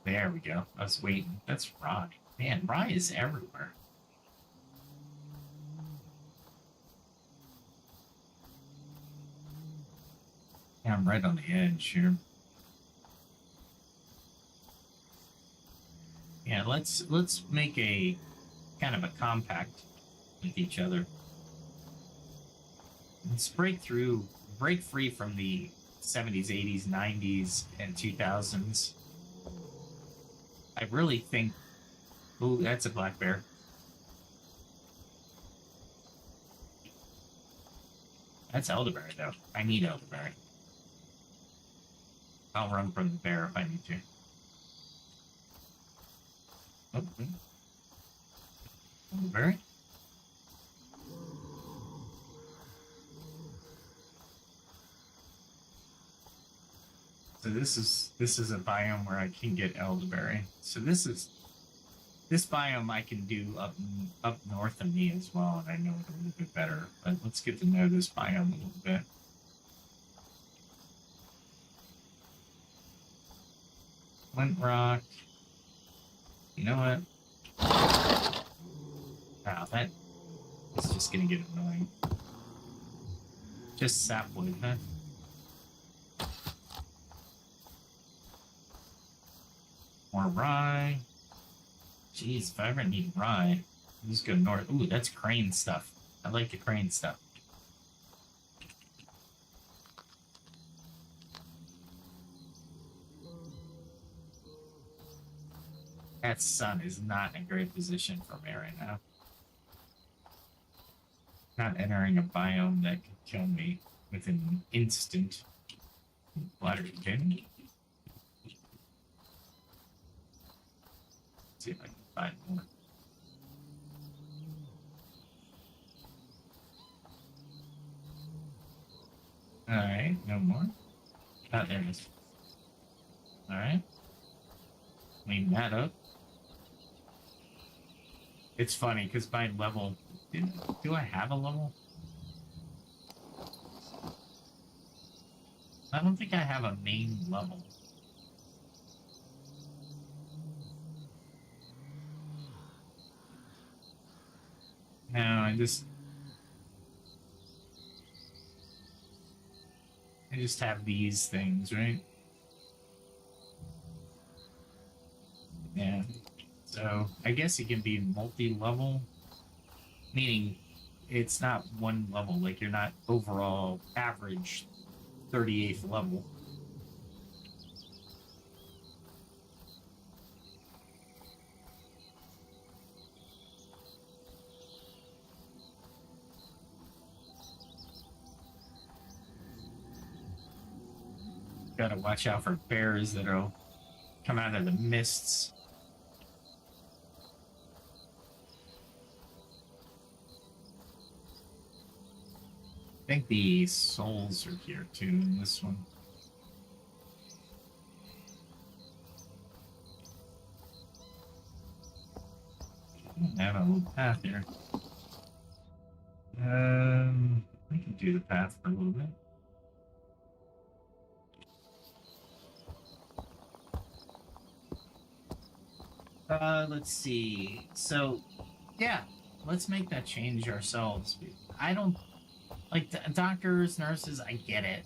There we go. I was waiting. That's rye. Man, rye is everywhere. Yeah, I'm right on the edge here. Yeah, let's make a kind of a compact with each other. Let's break free from the 70s, 80s, 90s, and 2000s. I really think... Ooh, that's a black bear. That's elderberry, though. I need elderberry. I'll run from the bear if I need to. Oh, elderberry? So this is a biome where I can get elderberry. So this biome I can do up north of me as well, and I know it a little bit better. But let's get to know this biome a little bit. Flint rock. You know what? Wow, that is just gonna get annoying. Just sapwood, huh? More rye. Jeez, if I ever need rye, I'll just go north. Ooh, that's crane stuff. I like the crane stuff. That sun is not in a great position for me right now. Not entering a biome that could kill me with an instant. Bladder containment. See if I can find more. Alright, no more. Oh, there it is. Alright. Clean that up. It's funny, because my level... Do I have a level? I don't think I have a main level. No, I just have these things, right? Yeah. So I guess it can be multi-level, meaning it's not one level, like you're not overall average 38th level. Gotta watch out for bears that'll come out of the mists. I think the souls are here too in this one. I have a little path here. I can do the path for a little bit. Let's see. So, yeah, let's make that change ourselves. I don't like doctors, nurses. I get it.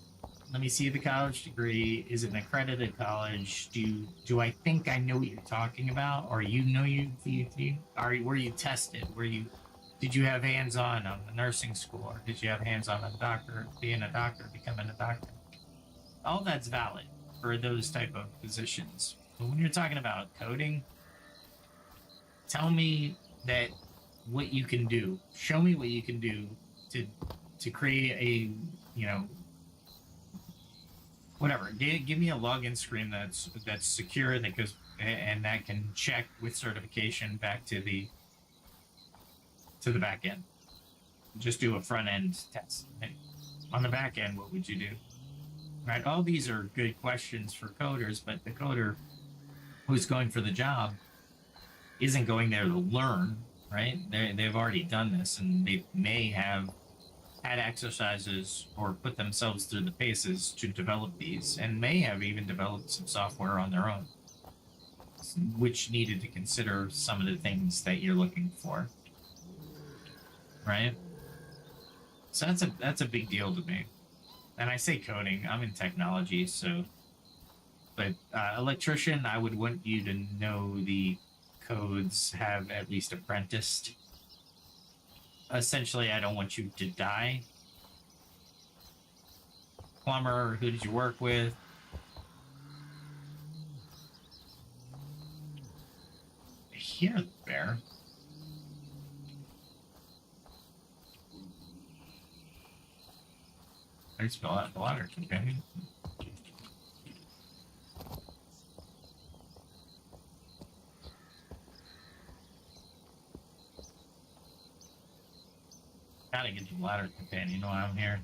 Let me see the college degree. Is it an accredited college? Do I think I know what you're talking about, or you know were you tested? Did you have hands-on the nursing school, or did you have hands-on a doctor, being a doctor, becoming a doctor? All that's valid for those type of positions. But when you're talking about coding, tell me that what you can do. Show me what you can do to create a, whatever. Give me a login screen that's secure, that goes and that can check with certification back to the back end. Just do a front end test. On the back end, what would you do? Right? All these are good questions for coders, but the coder who's going for the job isn't going there to learn, right? They've already done this, and they may have had exercises or put themselves through the paces to develop these, and may have even developed some software on their own, which needed to consider some of the things that you're looking for, right? So that's a big deal to me. And I say coding, I'm in technology, so, but electrician, I would want you to know the codes, have at least apprenticed. Essentially, I don't want you to die. Plumber, who did you work with? I hear the bear. I smell that water, okay? Gotta get the ladder companion while I'm here.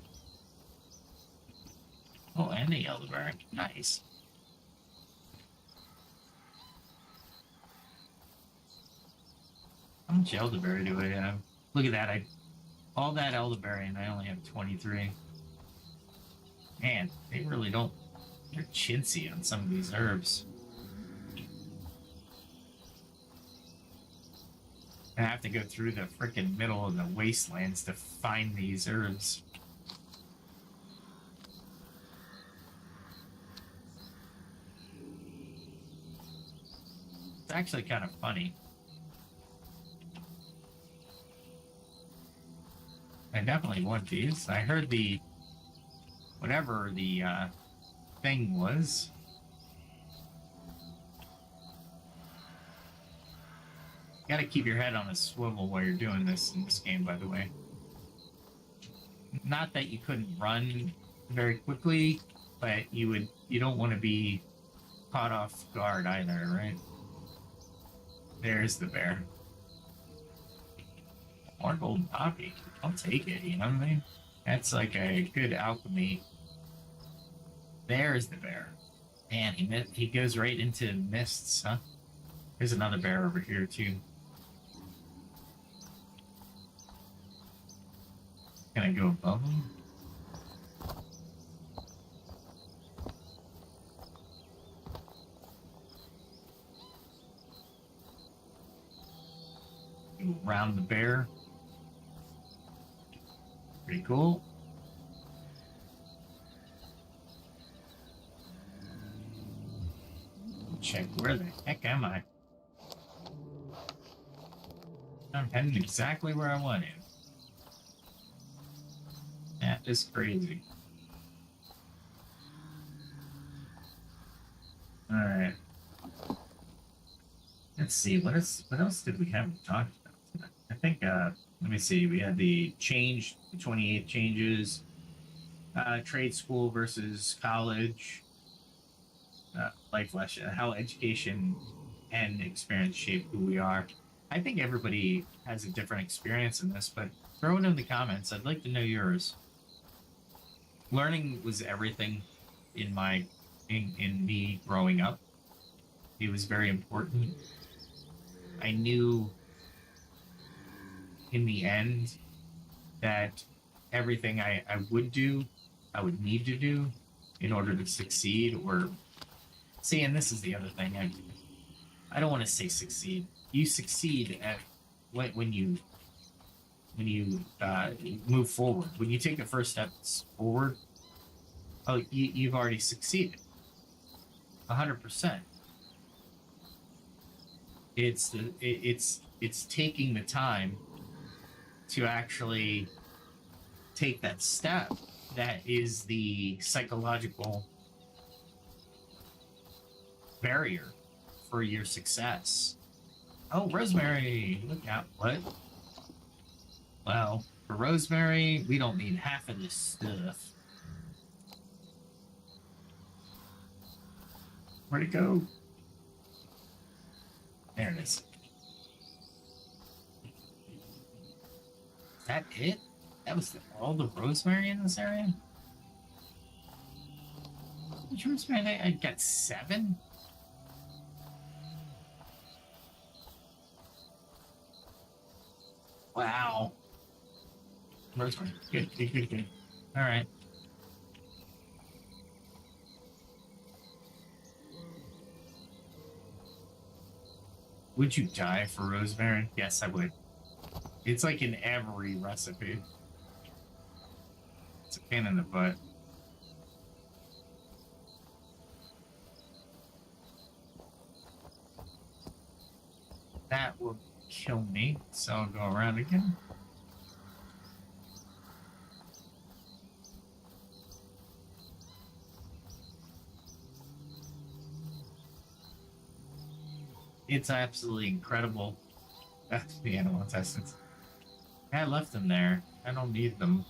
Oh, and the elderberry. Nice. How much elderberry do I have? Look at that. All that elderberry, and I only have 23. Man, they really don't. They're chintzy on some of these herbs. I have to go through the freaking middle of the wastelands to find these herbs. It's actually kind of funny. I definitely want these. I heard whatever the thing was. You gotta keep your head on a swivel while you're doing this in this game, by the way. Not that you couldn't run very quickly, but you don't want to be caught off guard either, right? There's the bear. More golden poppy. I'll take it, you know what I mean? That's like a good alchemy. There's the bear. Man, he goes right into mists, huh? There's another bear over here, too. Can I go above him? Go around the bear. Pretty cool. Check, where the heck am I? I'm heading exactly where I wanted. That is crazy. All right. Let's see. What else did we haven't talked about tonight? I think. Let me see. We had the 28th changes. Trade school versus college. Life lesson. How education and experience shape who we are. I think everybody has a different experience in this, but throw it in the comments. I'd like to know yours. Learning was everything in me growing up. It was very important. I knew in the end that everything I would do, I would need to do in order to succeed. Or see, and this is the other thing. I don't want to say succeed. You succeed at when you move forward. When you take the first steps forward, oh, you've already succeeded. 100%. It's taking the time to actually take that step that is the psychological barrier for your success. Oh, Rosemary, look out. What? Well, for Rosemary, we don't need half of this stuff. Where'd it go? There it is. Is that it? That was all the rosemary in this area? Which rosemary? I got 7? Wow. Rosemary. Good. All right. Would you die for rosemary? Yes, I would. It's like in every recipe. It's a pain in the butt. That will kill me, so I'll go around again. It's absolutely incredible. That's the animal intestines. I left them there. I don't need them.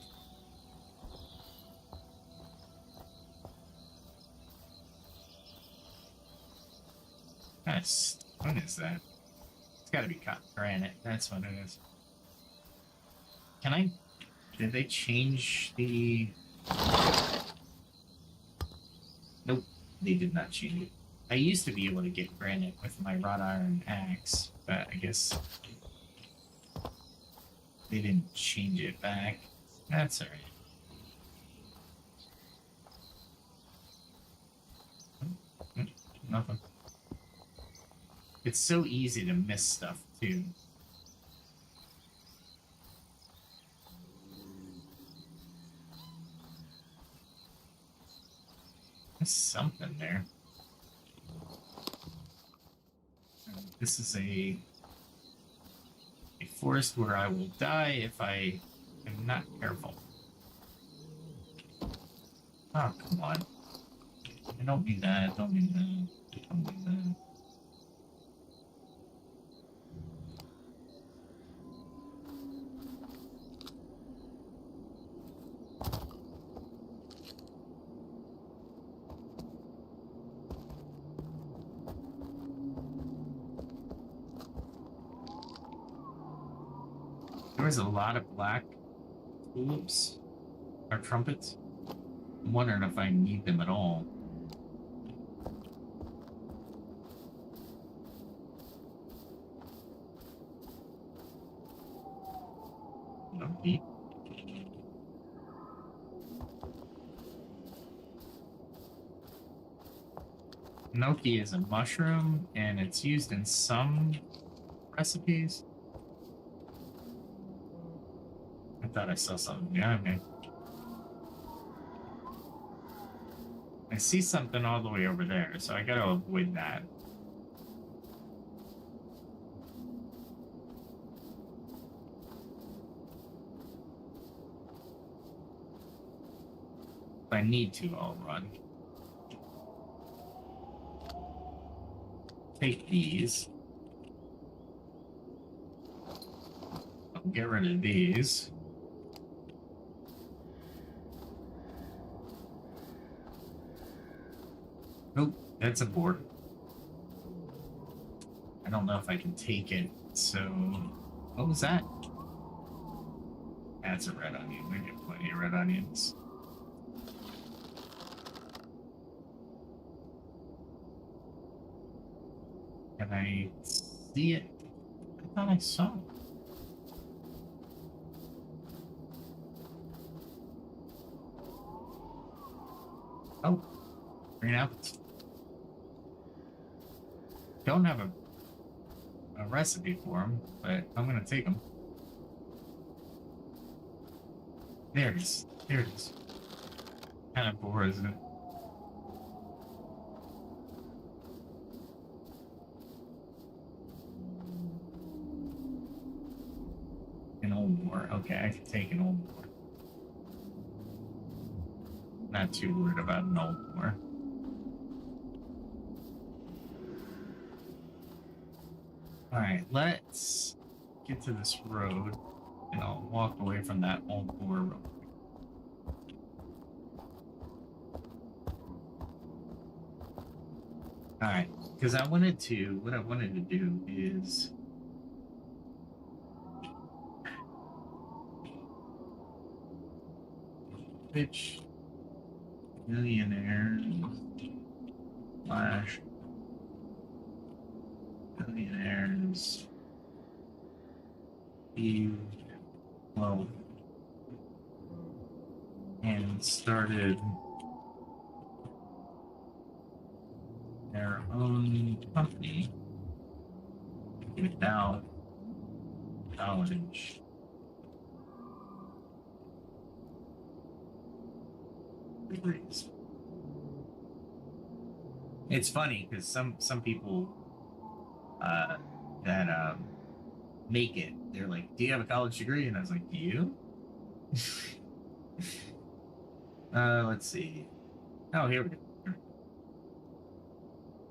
Yes. What is that? It's gotta be cut granite. That's what it is. Can I... Did they change the... Nope. They did not change it. I used to be able to get granite with my wrought iron axe, but I guess they didn't change it back. That's alright. Nothing. It's so easy to miss stuff, too. There's something there. This is a forest where I will die if I am not careful. Oh, come on. I don't need that. Don't need that. Don't need that. There was a lot of black tulips or trumpets. I'm wondering if I need them at all. No need. Gnocchi is a mushroom, and it's used in some recipes. I thought I saw something behind me. I see something all the way over there, so I gotta avoid that. If I need to, I'll run. take these. I'll get rid of these. Nope, that's a board. I don't know if I can take it, so... What was that? That's a red onion. We get plenty of red onions. Can I see it? I thought I saw it. Oh, green apples. Don't have a recipe for them, but I'm gonna take them. There it is. There it is. Kind of bored, isn't it? An old war. Okay, I can take an old war. Not too worried about an old war. Alright, let's get to this road, and I'll walk away from that old war real quick. Alright, because what I wanted to do is... Pitch millionaires slash billionaires well and started their own company without college degrees. It's funny because some people that make it, they're like, "Do you have a college degree?" And I was like, "Do you?" Let's see. Oh, here we go.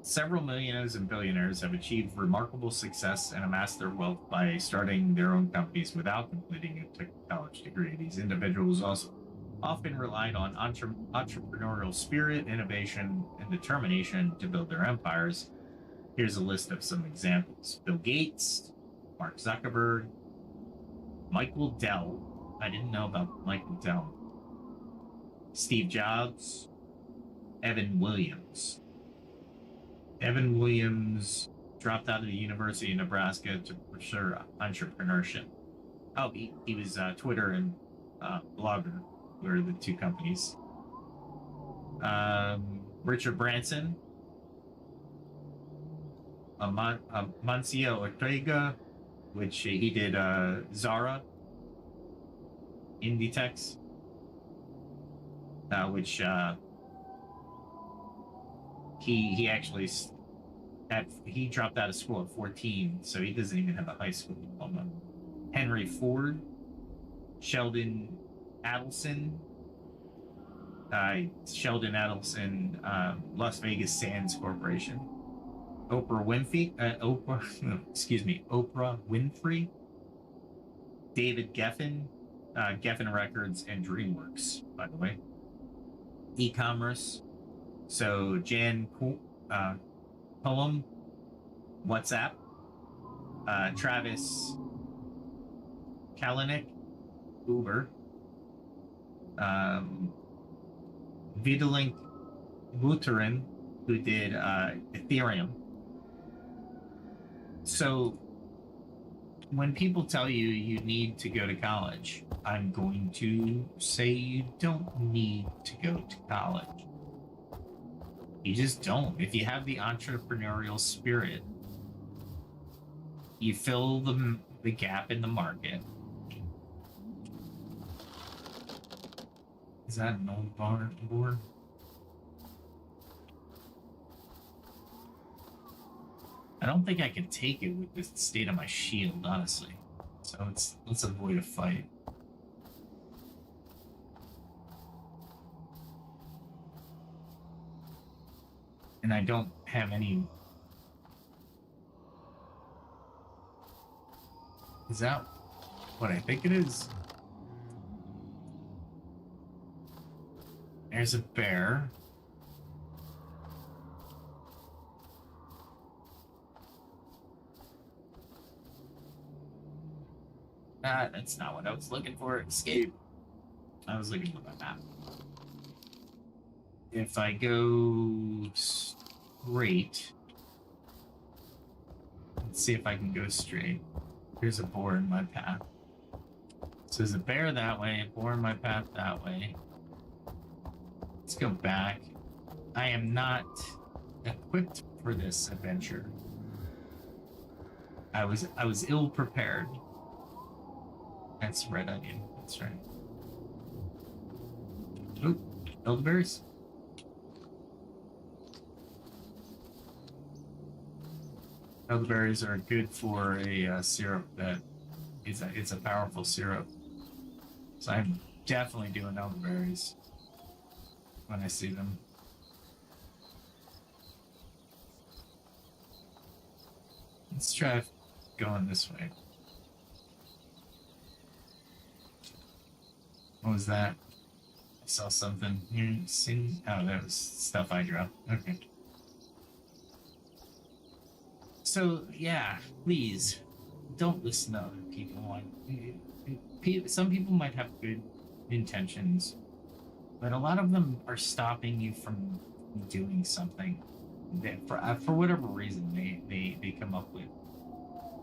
Several millionaires and billionaires have achieved remarkable success and amassed their wealth by starting their own companies without completing a college degree. These individuals also often relied on entrepreneurial spirit, innovation, and determination to build their empires. Here's a list of some examples. Bill Gates, Mark Zuckerberg, Michael Dell. I didn't know about Michael Dell. Steve Jobs, Evan Williams. Evan Williams dropped out of the University of Nebraska to pursue entrepreneurship. Oh, he was Twitter and Blogger were the two companies. Richard Branson, Mancia Ortega, which he did Zara, Inditex, which he actually he dropped out of school at 14, so he doesn't even have a high school diploma. Henry Ford, Sheldon Adelson, Las Vegas Sands Corporation, Oprah Winfrey, David Geffen, Geffen Records, and DreamWorks, by the way. E-commerce, so Jan Pullum, WhatsApp, Travis Kalanick, Uber, Vitalik Buterin, who did Ethereum. So when people tell you you need to go to college, I'm going to say you don't need to go to college. You just don't. If you have the entrepreneurial spirit, you fill the gap in the market. Is that an old board? I don't think I can take it with the state of my shield, honestly. So let's avoid a fight. And I don't have any Is that what I think it is? There's a bear. Ah, that's not what I was looking for. Escape. I was looking for my map. If I go straight, let's see if I can go straight. There's a boar in my path. So there's a bear that way, a boar in my path that way. Let's go back. I am not equipped for this adventure. I was ill prepared. That's red onion. That's right. Oop, elderberries. Elderberries are good for a syrup that it's a powerful syrup. So I'm definitely doing elderberries when I see them. Let's try going this way. What was that? I saw something. Oh, that was stuff I dropped. Okay. So, yeah, please, don't listen to other people. Some people might have good intentions, but a lot of them are stopping you from doing something that for whatever reason they come up with.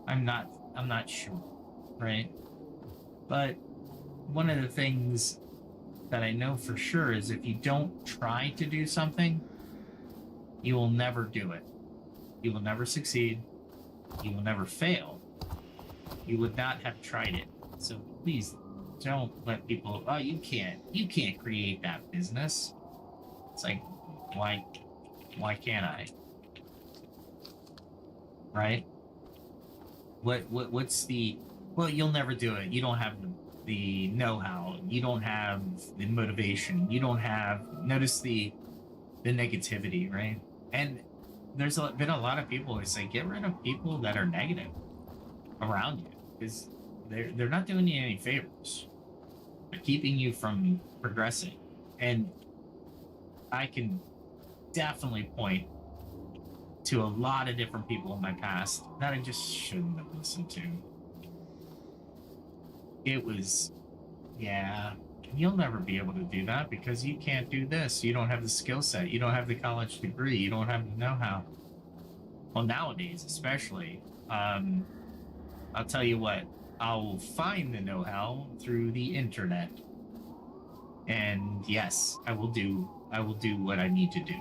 I'm not sure, right? But one of the things that I know for sure is if you don't try to do something, you will never do it. You will never succeed. You will never fail. You would not have tried it. So please don't let people, oh, you can't create that business. It's like, why can't I? Right? What's the, well, you'll never do it. You don't have the know-how. You don't have the motivation. You don't have, notice the negativity, right? And there's been a lot of people who say, get rid of people that are negative around you, because they're not doing you any favors. They're keeping you from progressing. And I can definitely point to a lot of different people in my past that I just shouldn't have listened to. It was, yeah, you'll never be able to do that because you can't do this. You don't have the skill set. You don't have the college degree. You don't have the know-how. Well, nowadays, especially, I'll tell you what, I'll find the know-how through the internet. And yes, I will do what I need to do.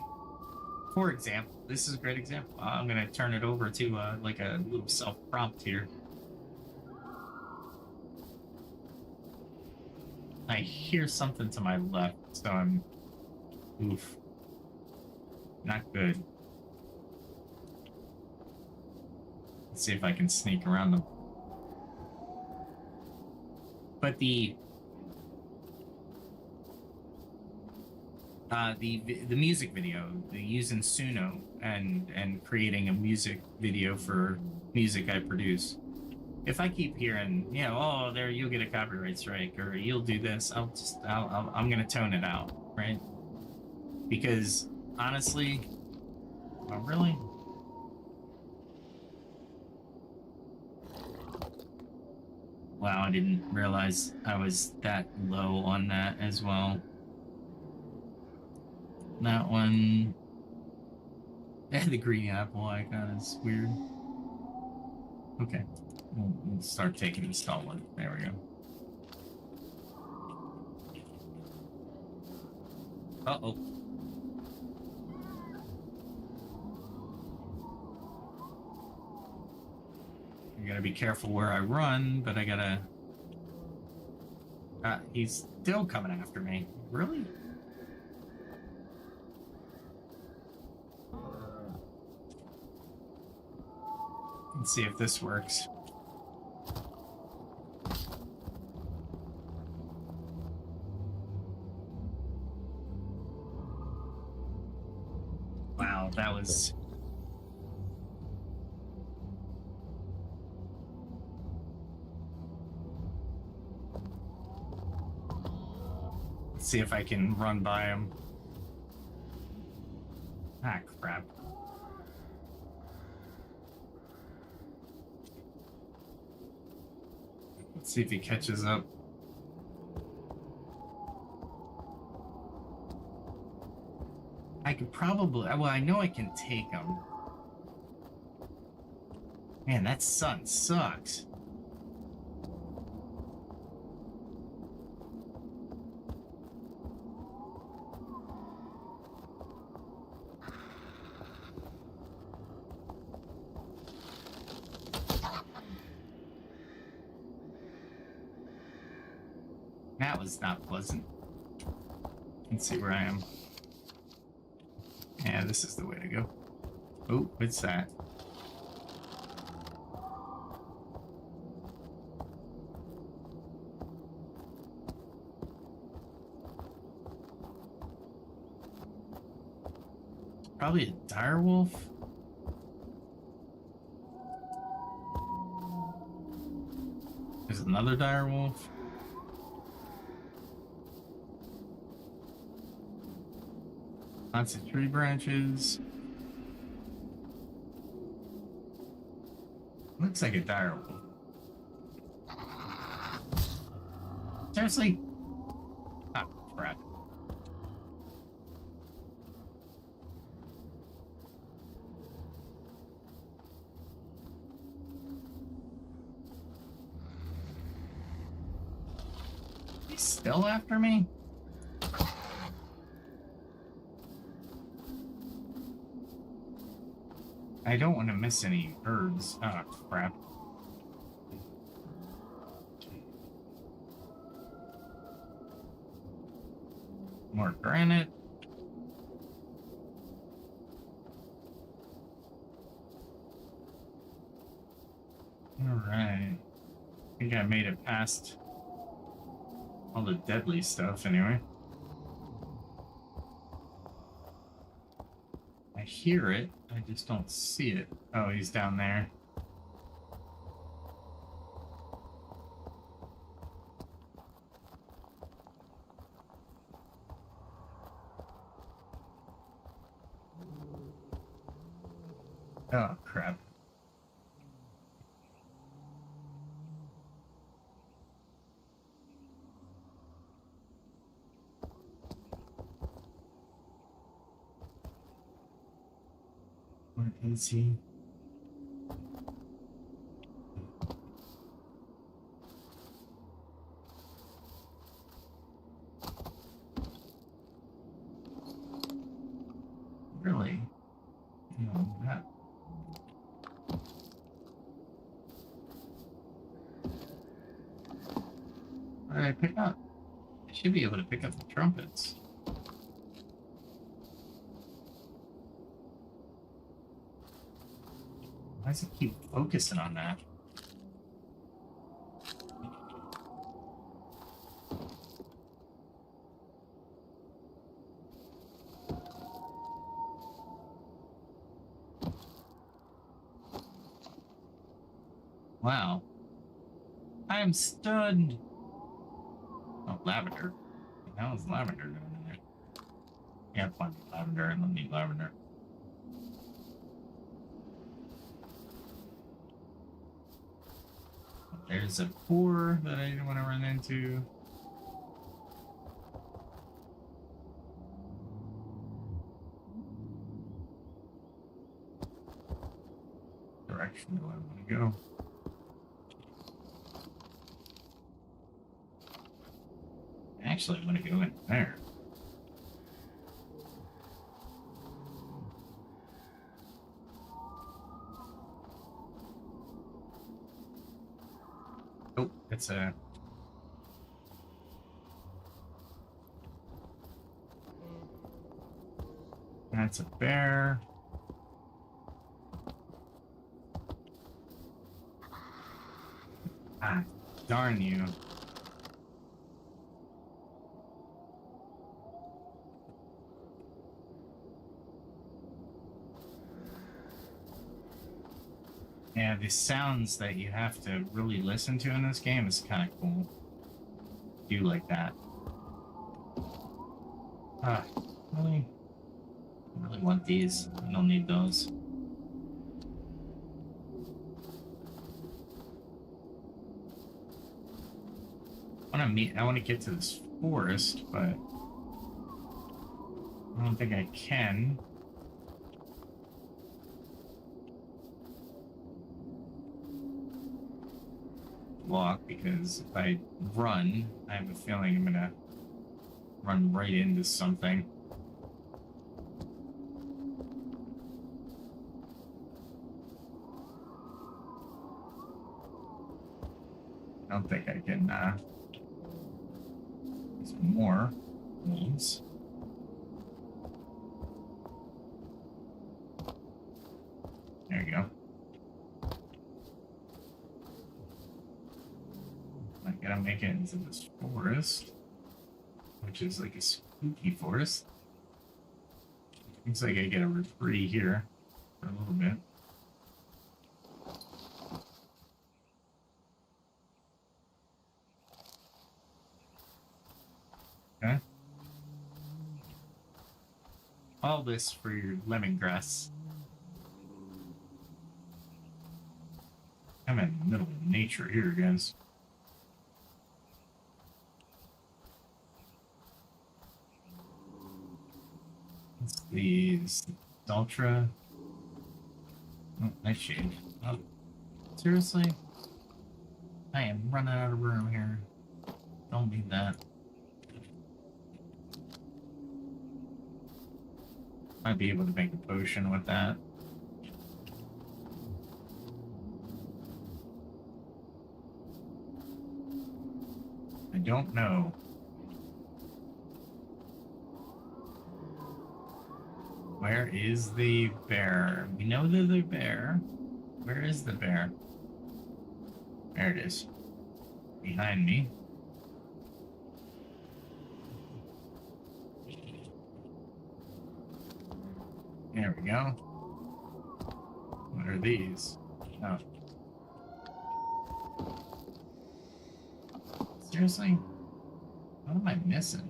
For example, this is a great example. I'm going to turn it over to like a little self-prompt here. I hear something to my left, so I'm... Oof. Not good. Let's see if I can sneak around them. But the music video, the using Suno and creating a music video for music I produce. If I keep hearing, you know, oh, there, you'll get a copyright strike, or you'll do this, I'm gonna tone it out, right? Because honestly, oh, really? Wow, I didn't realize I was that low on that as well. That one, and the green apple icon is weird. Okay. We'll start taking the stall one. There we go. Uh-oh. I gotta be careful where I run, but I gotta... he's still coming after me. Really? Let's see if this works. Wow, that was... Let's see if I can run by him. Ah, crap. Let's see if he catches up. I could probably... Well, I know I can take him. Man, that sun sucks. That was not pleasant. Let's see where I am. Yeah, this is the way to go. Oh, what's that? Probably a direwolf. There's another direwolf. Lots of tree branches. Looks like a direwolf. Seriously? Ah, crap. He's still after me? I don't want to miss any birds. Oh, crap. More granite. Alright. I think I made it past all the deadly stuff anyway. I hear it, I just don't see it. Oh, he's down there. Oh, crap. Where is he? Really? No, that. What did I pick up? I should be able to pick up the trumpets. Why does it keep focusing on that? Wow. I am stunned. Oh, lavender. That was lavender down there. Yeah, plenty of lavender. I don't need lavender. There's a poor that I didn't want to run into. Direction do I want to go? Actually, I want to go in there. Oh, it's a... That's a bear. Ah, darn you. Yeah, the sounds that you have to really listen to in this game is kind of cool. Do like that. Ah, really? I really want these. I don't need those. I want to get to this forest, but I don't think I can. Walk, because if I run, I have a feeling I'm gonna run right into something. I don't think I can, some more wolves. There you go. I gotta make it into this forest, which is like a spooky forest. Looks like I get a reprieve here for a little bit. Okay. All this for your lemongrass. I'm in the middle of nature here, guys. It's these ultra. Oh, nice shade. Oh, seriously? I am running out of room here. Don't need that. Might be able to make a potion with that. I don't know. Where is the bear? We know there's a bear. Where is the bear? There it is. Behind me. There we go. What are these? Oh. Seriously? What am I missing?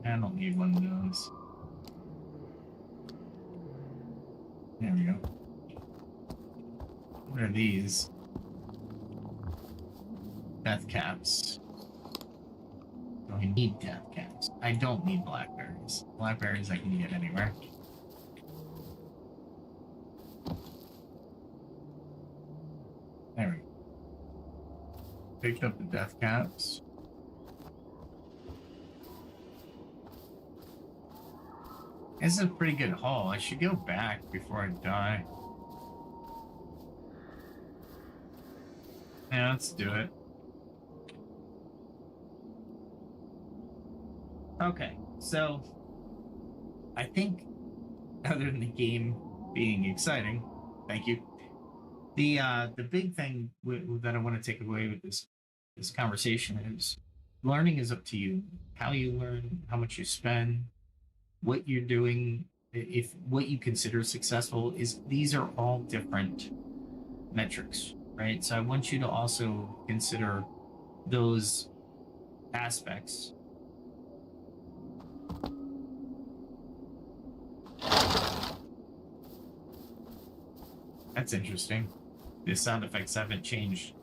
I don't need one of those. There we go. What are these? Death caps. Do I need death caps? I don't need blackberries. Blackberries I can get anywhere. There we go. Picked up the death caps. This is a pretty good haul. I should go back before I die. Yeah, let's do it. Okay, so I think other than the game being exciting, thank you. The big thing that I want to take away with this conversation is learning is up to you. How you learn, how much you spend, what you're doing, if what you consider successful is these are all different metrics, right? So I want you to also consider those aspects. That's interesting. The sound effects haven't changed.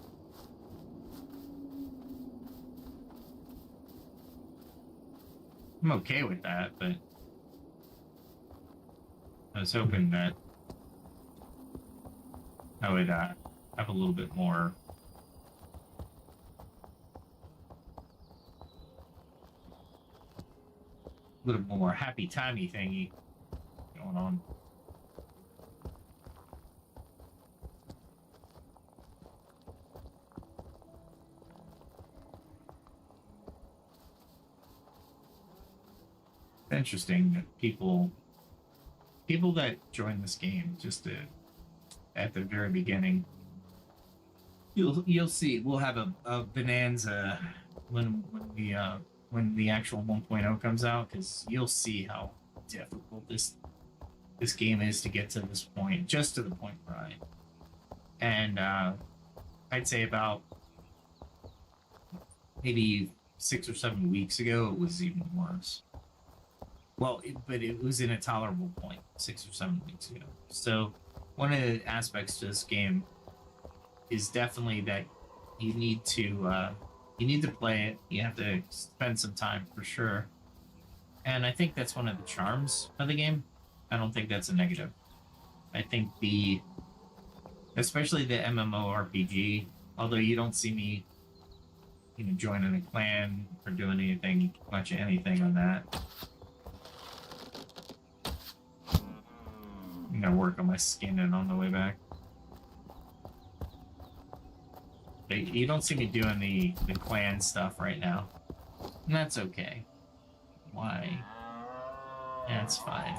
I'm okay with that, but I was hoping that I would have a little bit more. A little more happy timey thingy going on. Interesting that people that join this game just at the very beginning, you'll see we'll have a bonanza when the actual 1.0 comes out, because you'll see how difficult this game is to get to this point, just to the point where and I'd say about maybe 6 or 7 weeks ago it was even worse. Well, but it was in a tolerable point 6 or 7 weeks ago. So one of the aspects to this game is definitely that you need to play it. You have to spend some time for sure. And I think that's one of the charms of the game. I don't think that's a negative. I think especially the MMORPG, although you don't see me, joining a clan or doing much of anything on that. I'm gonna work on my skin and on the way back. But you don't see me doing the clan stuff right now. And that's okay. Why? That's fine.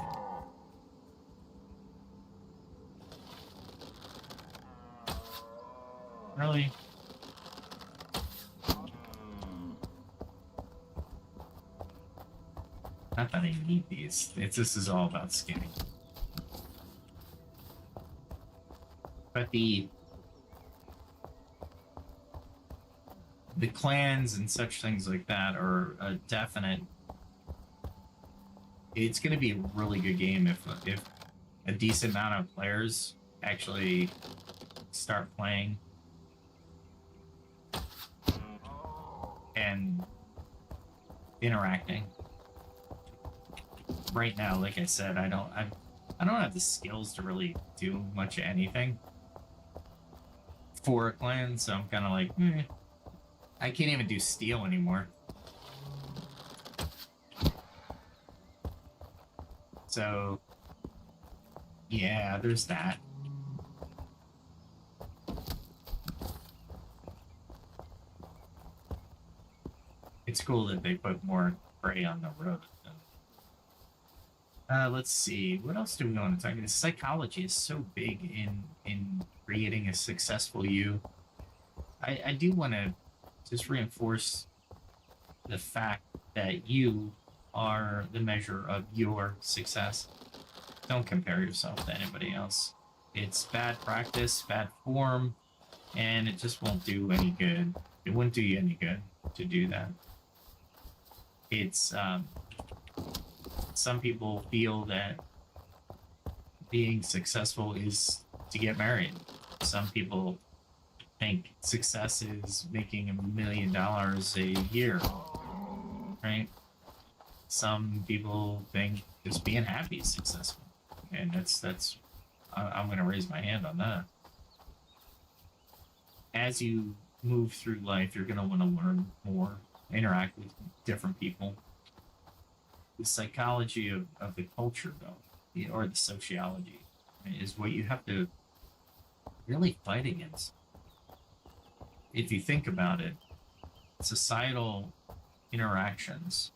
Really? Not that I need these. This is all about skinning. But the clans and such things like that are a definite. It's going to be a really good game if a decent amount of players actually start playing and interacting. Right now, like I said, I don't have the skills to really do much of anything for a clan, so I'm kind of like, I can't even do steel anymore. So, yeah, there's that. It's cool that they put more prey on the road. Let's see. What else do we want to talk about? Psychology is so big in creating a successful you. I do want to just reinforce the fact that you are the measure of your success. Don't compare yourself to anybody else. It's bad practice, bad form, and it just won't do any good. It wouldn't do you any good to do that. It's some people feel that being successful is to get married. Some people think success is making $1 million a year, right? Some people think just being happy is successful, and that's I'm going to raise my hand on that. As you move through life, you're going to want to learn more, interact with different people. The psychology of the culture, though, or the sociology, is what you have to really fight against. If you think about it, societal interactions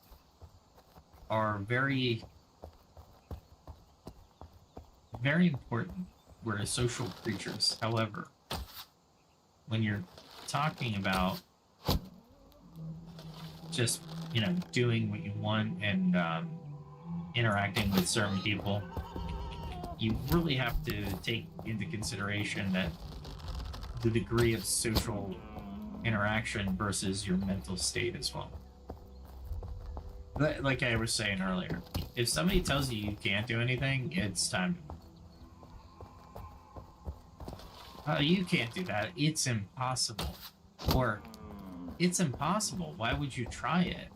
are very, very important. We're social creatures. However, when you're talking about just doing what you want and interacting with certain people, you really have to take into consideration that the degree of social interaction versus your mental state as well. Like I was saying earlier, if somebody tells you you can't do anything, it's time to... you can't do that. It's impossible. Or, it's impossible. Why would you try it?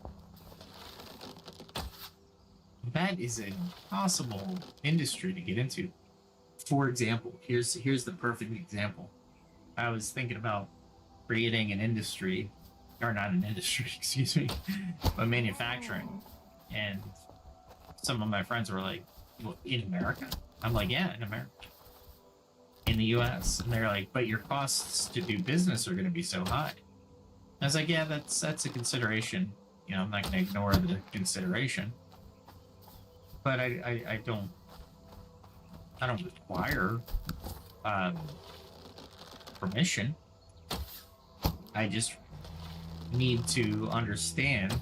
That is an impossible industry to get into. For example, here's the perfect example. I was thinking about creating an industry, or not an industry, excuse me, but manufacturing. And some of my friends were like, well, in America? I'm like, yeah, in America. In the US. And they're like, but your costs to do business are going to be so high. I was like, yeah, that's a consideration. I'm not going to ignore the consideration. But I don't require permission. I just need to understand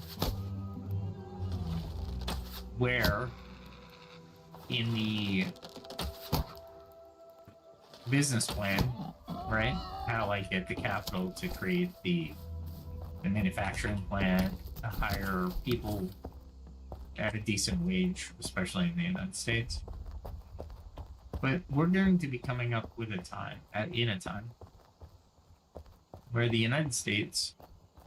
where in the business plan, right, how I get the capital to create the manufacturing plant, to hire people, at a decent wage, especially in the United States. But we're going to be coming up with a time, in a time, where the United States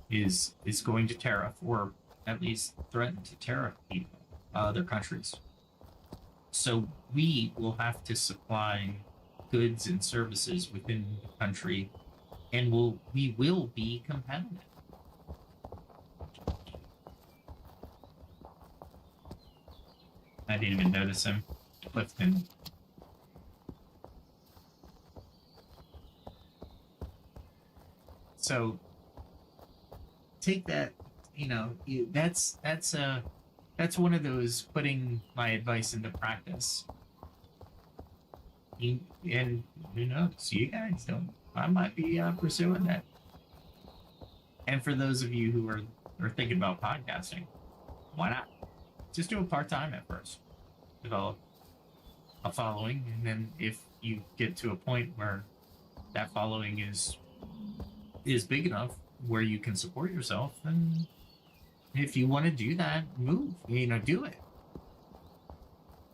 is going to tariff, or at least threaten to tariff people, other countries. So we will have to supply goods and services within the country, and we will be competitive. I didn't even notice him. Clifton. So take that, that's one of those putting my advice into practice. And who knows, you guys don't. I might be pursuing that. And for those of you who are thinking about podcasting, why not? Just do it part-time at first. Develop a following, and then if you get to a point where that following is big enough where you can support yourself, then if you want to do that, do it.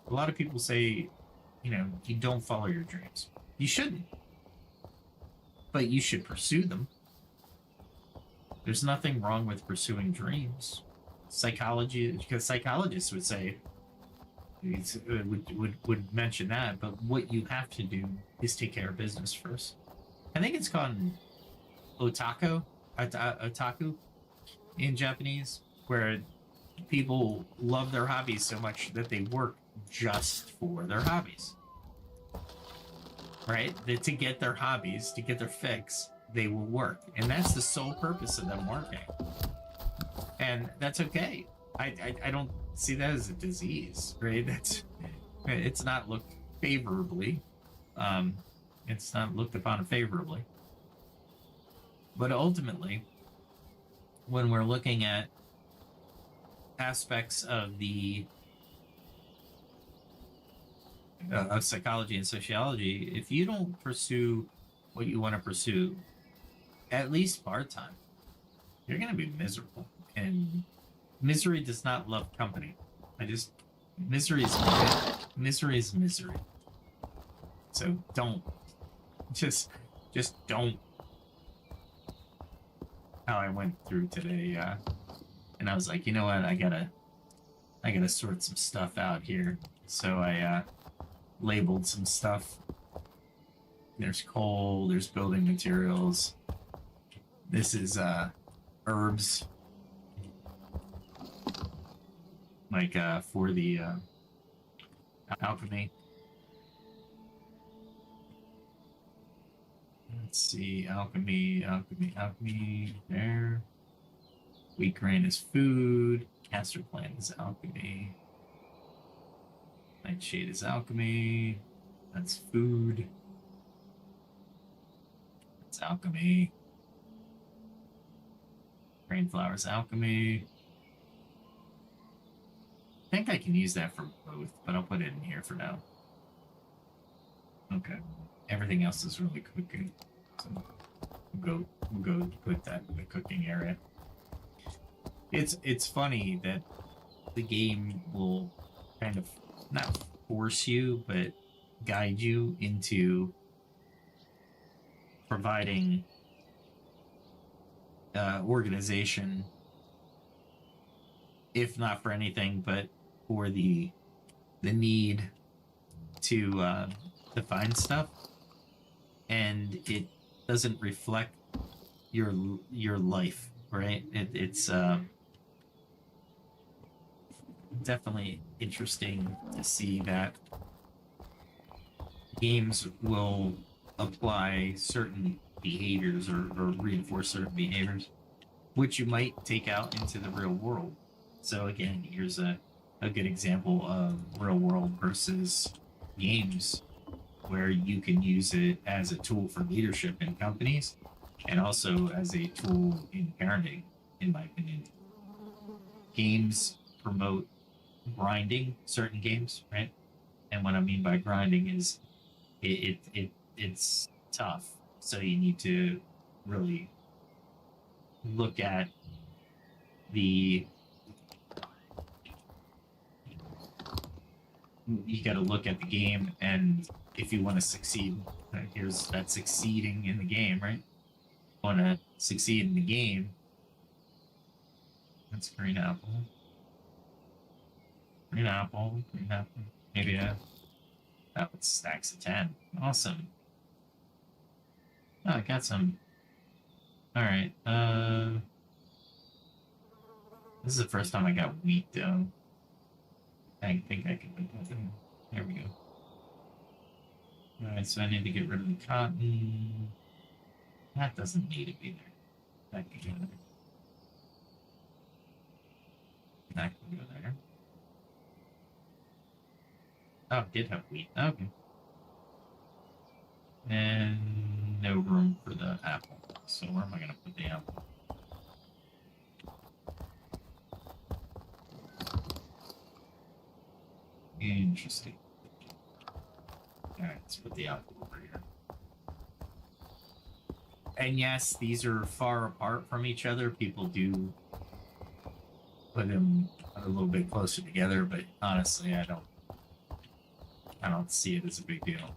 A lot of people say, you don't follow your dreams. You shouldn't. But you should pursue them. There's nothing wrong with pursuing dreams. Because psychologists would say, would mention that, but what you have to do is take care of business first. I think it's called otaku in Japanese, where people love their hobbies so much that they work just for their hobbies. Right? That to get their hobbies, to get their fix, they will work. And that's the sole purpose of them working. And that's okay. I don't see that as a disease, right? It's not looked favorably. It's not looked upon favorably. But ultimately, when we're looking at aspects of the of psychology and sociology, if you don't pursue what you want to pursue, at least part-time, you're going to be miserable. And misery does not love company. Misery is misery. So don't, just don't. How I went through today, and I was like, you know what, I gotta sort some stuff out here. So I labeled some stuff. There's coal, there's building materials. This is herbs, like for the alchemy. Let's see, alchemy, there. Wheat grain is food. Castor plant is alchemy. Nightshade is alchemy. That's food. That's alchemy. Rainflower is alchemy. I think I can use that for both, but I'll put it in here for now. Okay. Everything else is really cooking. So we'll go put that in the cooking area. It's funny that the game will kind of not force you, but guide you into providing organization, if not for anything, but for the need to find stuff, and it doesn't reflect your life, right? It's definitely interesting to see that games will apply certain behaviors or reinforce certain behaviors, which you might take out into the real world. So again, here's a good example of real world versus games, where you can use it as a tool for leadership in companies and also as a tool in parenting, in my opinion. Games promote grinding, certain games, right? And what I mean by grinding is it's tough. So you need to really look at the you got to look at the game, and if you want to succeed, here's that succeeding in the game, right? Want to succeed in the game. That's green apple. Green apple. Green apple. Maybe that would stacks of 10. Awesome. Oh, I got some. All right. This is the first time I got wheat though. I think I can put that in. There we go. All right, so I need to get rid of the cotton. That doesn't need to be there. That can go there. That can go there. Oh, it did have wheat. Okay. And no room for the apple. So where am I going to put the apple? Interesting. Alright, let's put the apple over here. And yes, these are far apart from each other. People do put them a little bit closer together, but honestly, I don't see it as a big deal.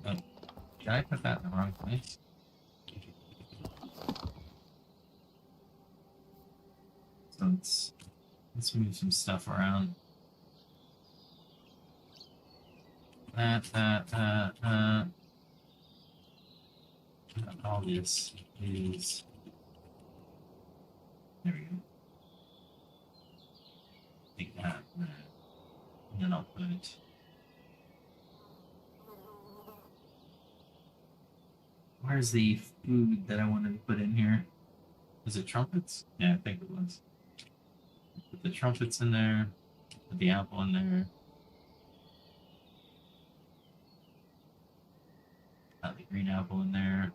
Oh, did I put that in the wrong place? So let's move some stuff around. All this is. There we go. Take that, and then I'll put. Where's the food that I wanted to put in here? Was it trumpets? Yeah, I think it was. Put the trumpets in there. Put the apple in there. Got the green apple in there.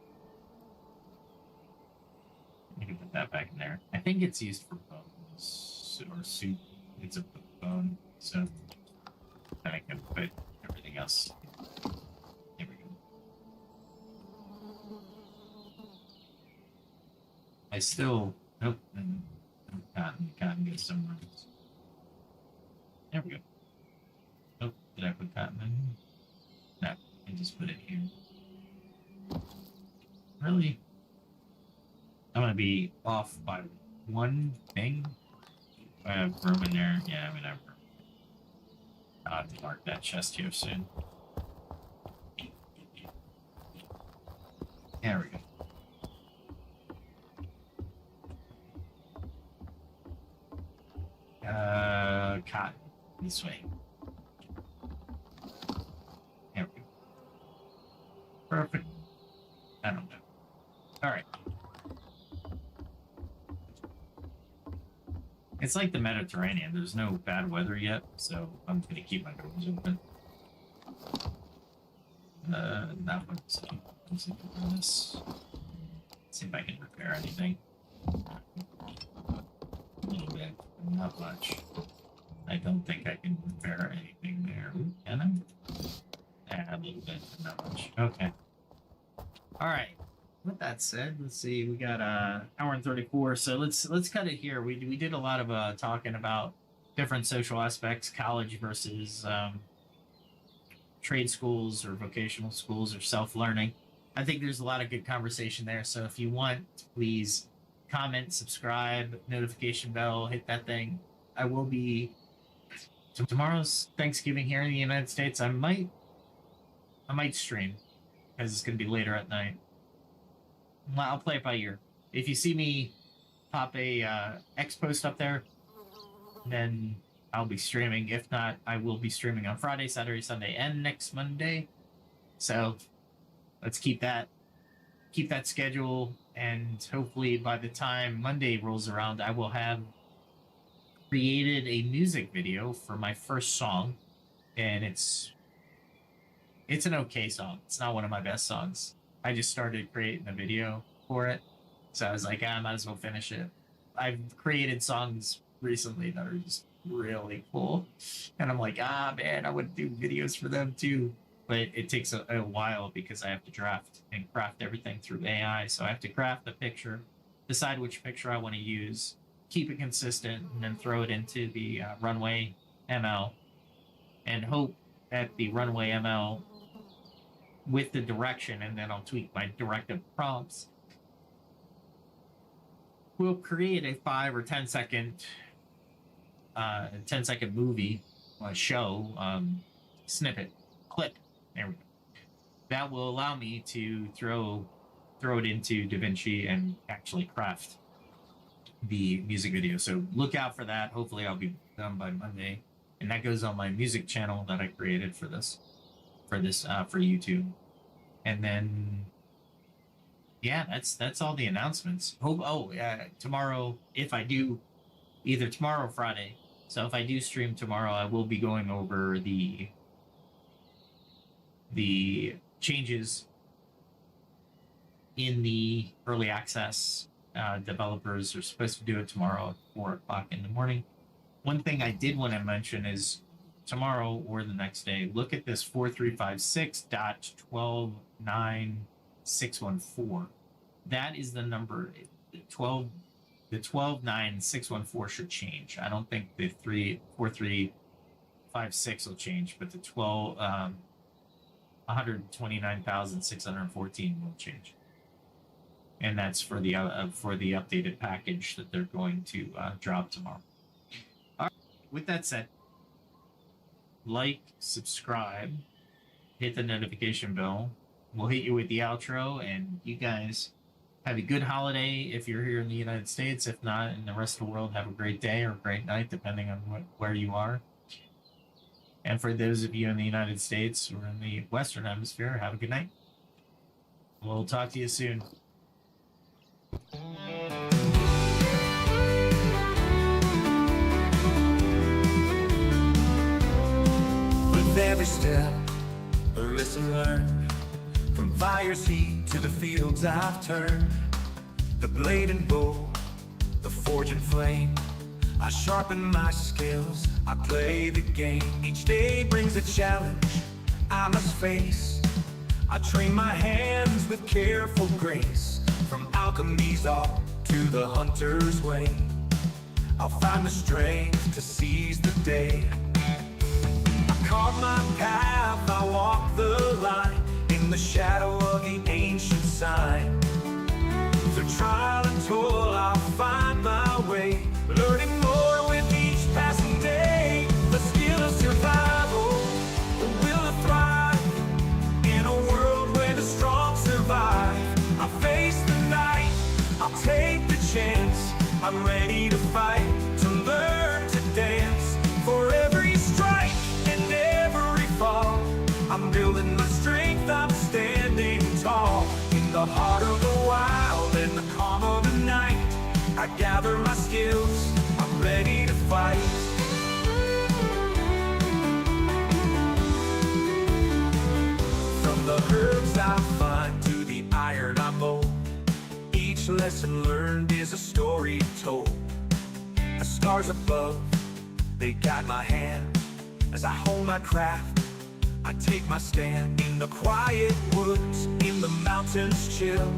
I can put that back in there. I think it's used for bones or soup. It's a bone, so then I can put everything else. There we go. I still and cotton gets somewhere else. There we go. Oh, did I put cotton in? No, I just put it here. Really? I'm gonna be off by one thing. I have room in there. Yeah, I'm gonna have room. I'll have to mark that chest here soon. There we go. Cotton. This way. There we go. Perfect. I don't know. Alright. It's like the Mediterranean. There's no bad weather yet, so I'm gonna keep my doors open. That one's let's this. See if I can repair anything. A little bit, not much. I don't think I can repair anything there. Ooh, can I? Yeah, a little bit, not much. Okay. Alright. With that said, let's see. We got hour and 34, so let's cut it here. We did a lot of talking about different social aspects, college versus trade schools or vocational schools or self-learning. I think there's a lot of good conversation there. So if you want, please comment, subscribe, notification bell, hit that thing. I will be tomorrow's Thanksgiving here in the United States. I might stream because it's gonna be later at night. I'll play it by ear. If you see me pop a X post up there, then I'll be streaming. If not, I will be streaming on Friday, Saturday, Sunday, and next Monday. So let's keep that schedule, and hopefully by the time Monday rolls around, I will have created a music video for my first song, and it's an okay song. It's not one of my best songs. I just started creating a video for it, so I was like, I might as well finish it. I've created songs recently that are just really cool, and I'm like, man, I would do videos for them too, but it takes a while because I have to draft and craft everything through AI. So I have to craft the picture, decide which picture I want to use, keep it consistent, and then throw it into the runway ML and hope that the runway ML with the direction, and then I'll tweak my directive prompts, will create a 5 or 10 second movie, show, snippet, clip. There we go. That will allow me to throw it into DaVinci and actually craft the music video. So look out for that. Hopefully I'll be done by Monday. And that goes on my music channel that I created for YouTube. And then yeah, that's all the announcements. Tomorrow, if I do, either tomorrow or Friday. So if I do stream tomorrow, I will be going over the changes in the early access. Developers are supposed to do it tomorrow at 4 o'clock in the morning. One thing I did want to mention is tomorrow or the next day, look at this 4356.129.614. That is the number. The 12.9.614 should change. I don't think the 4356 will change, but the 129,614 will change. And that's for the updated package that they're going to drop tomorrow. All right. With that said, like, subscribe, hit the notification bell. We'll hit you with the outro, and you guys have a good holiday if you're here in the United States. If not, in the rest of the world, have a great day or a great night, depending on where you are. And for those of you in the United States or in the Western Hemisphere, have a good night. We'll talk to you soon. With every step, a lesson learned. From fire's heat to the fields I've turned. The blade and bow, the forge and flame. I sharpen my skills, I play the game. Each day brings a challenge I must face. I train my hands with careful grace. From alchemy's art to the hunter's way, I'll find the strength to seize the day. I carve my path, I walk the line, in the shadow of the ancient sign. Through trial and toil, I'll find my way, learning more with each passing day. The skill of survival, the will to thrive, in a world where the strong survive. I face the night, I'll take the chance. I'm ready to fight, to learn to dance. For every strike and every fall, I'm building my strength, I'm standing tall. In the heart of the wild and the calm of the night, I gather my skills, I'm ready to fight. From the herbs I find to the iron I mold, each lesson learned is a story told. The stars above, they guide my hand. As I hone my craft, I take my stand. In the quiet woods, in the mountains chill,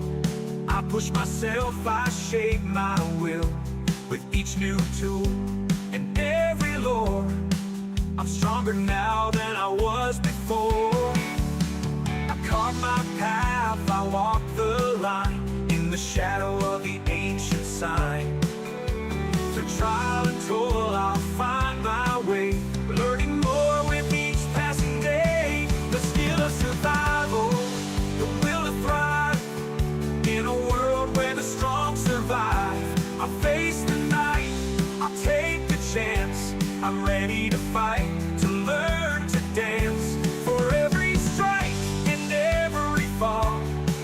I push myself, I shape my will. With each new tool and every lore, I'm stronger now than I was before. I carve my path, I walk the line, in the shadow of the ancient sign. Through trial and toil, I'll find my way, learning more with each passing day. The skill of survival, the will to thrive, in a world where the strong survive. I face the night, I'll take the chance. I'm ready to fight, to learn to dance. For every strike and every fall,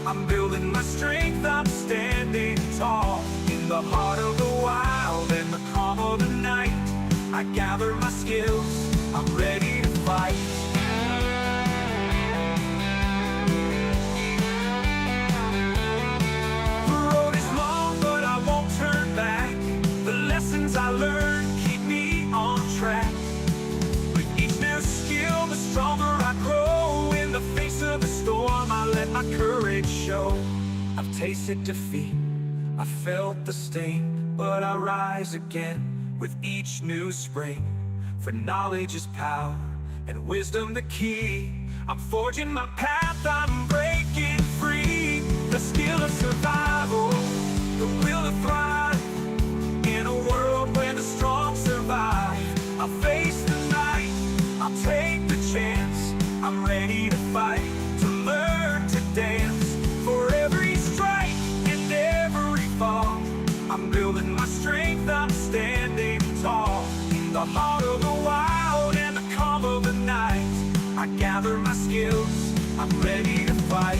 I'm building my strength, I'm standing tall. In the heart of the wild and the calm of the night, I gather my skills, I'm ready to fight. The road is long, but I won't turn back. The lessons I learned keep me on track. With each new skill, the stronger I grow. In the face of the storm, I let my courage show. I've tasted defeat, I felt the sting, but I rise again with each new spring. For knowledge is power, and wisdom the key. I'm forging my path, I'm breaking free. The skill of survival, the will to thrive. In a world where the strong survive, I'll face the night, I'll take the chance. I'm ready to fight, to learn to dance. For every strike and every fall, I'm building my strength, I'm standing tall. In the heart of the wild and the calm of the night, I gather my skills, I'm ready to fight.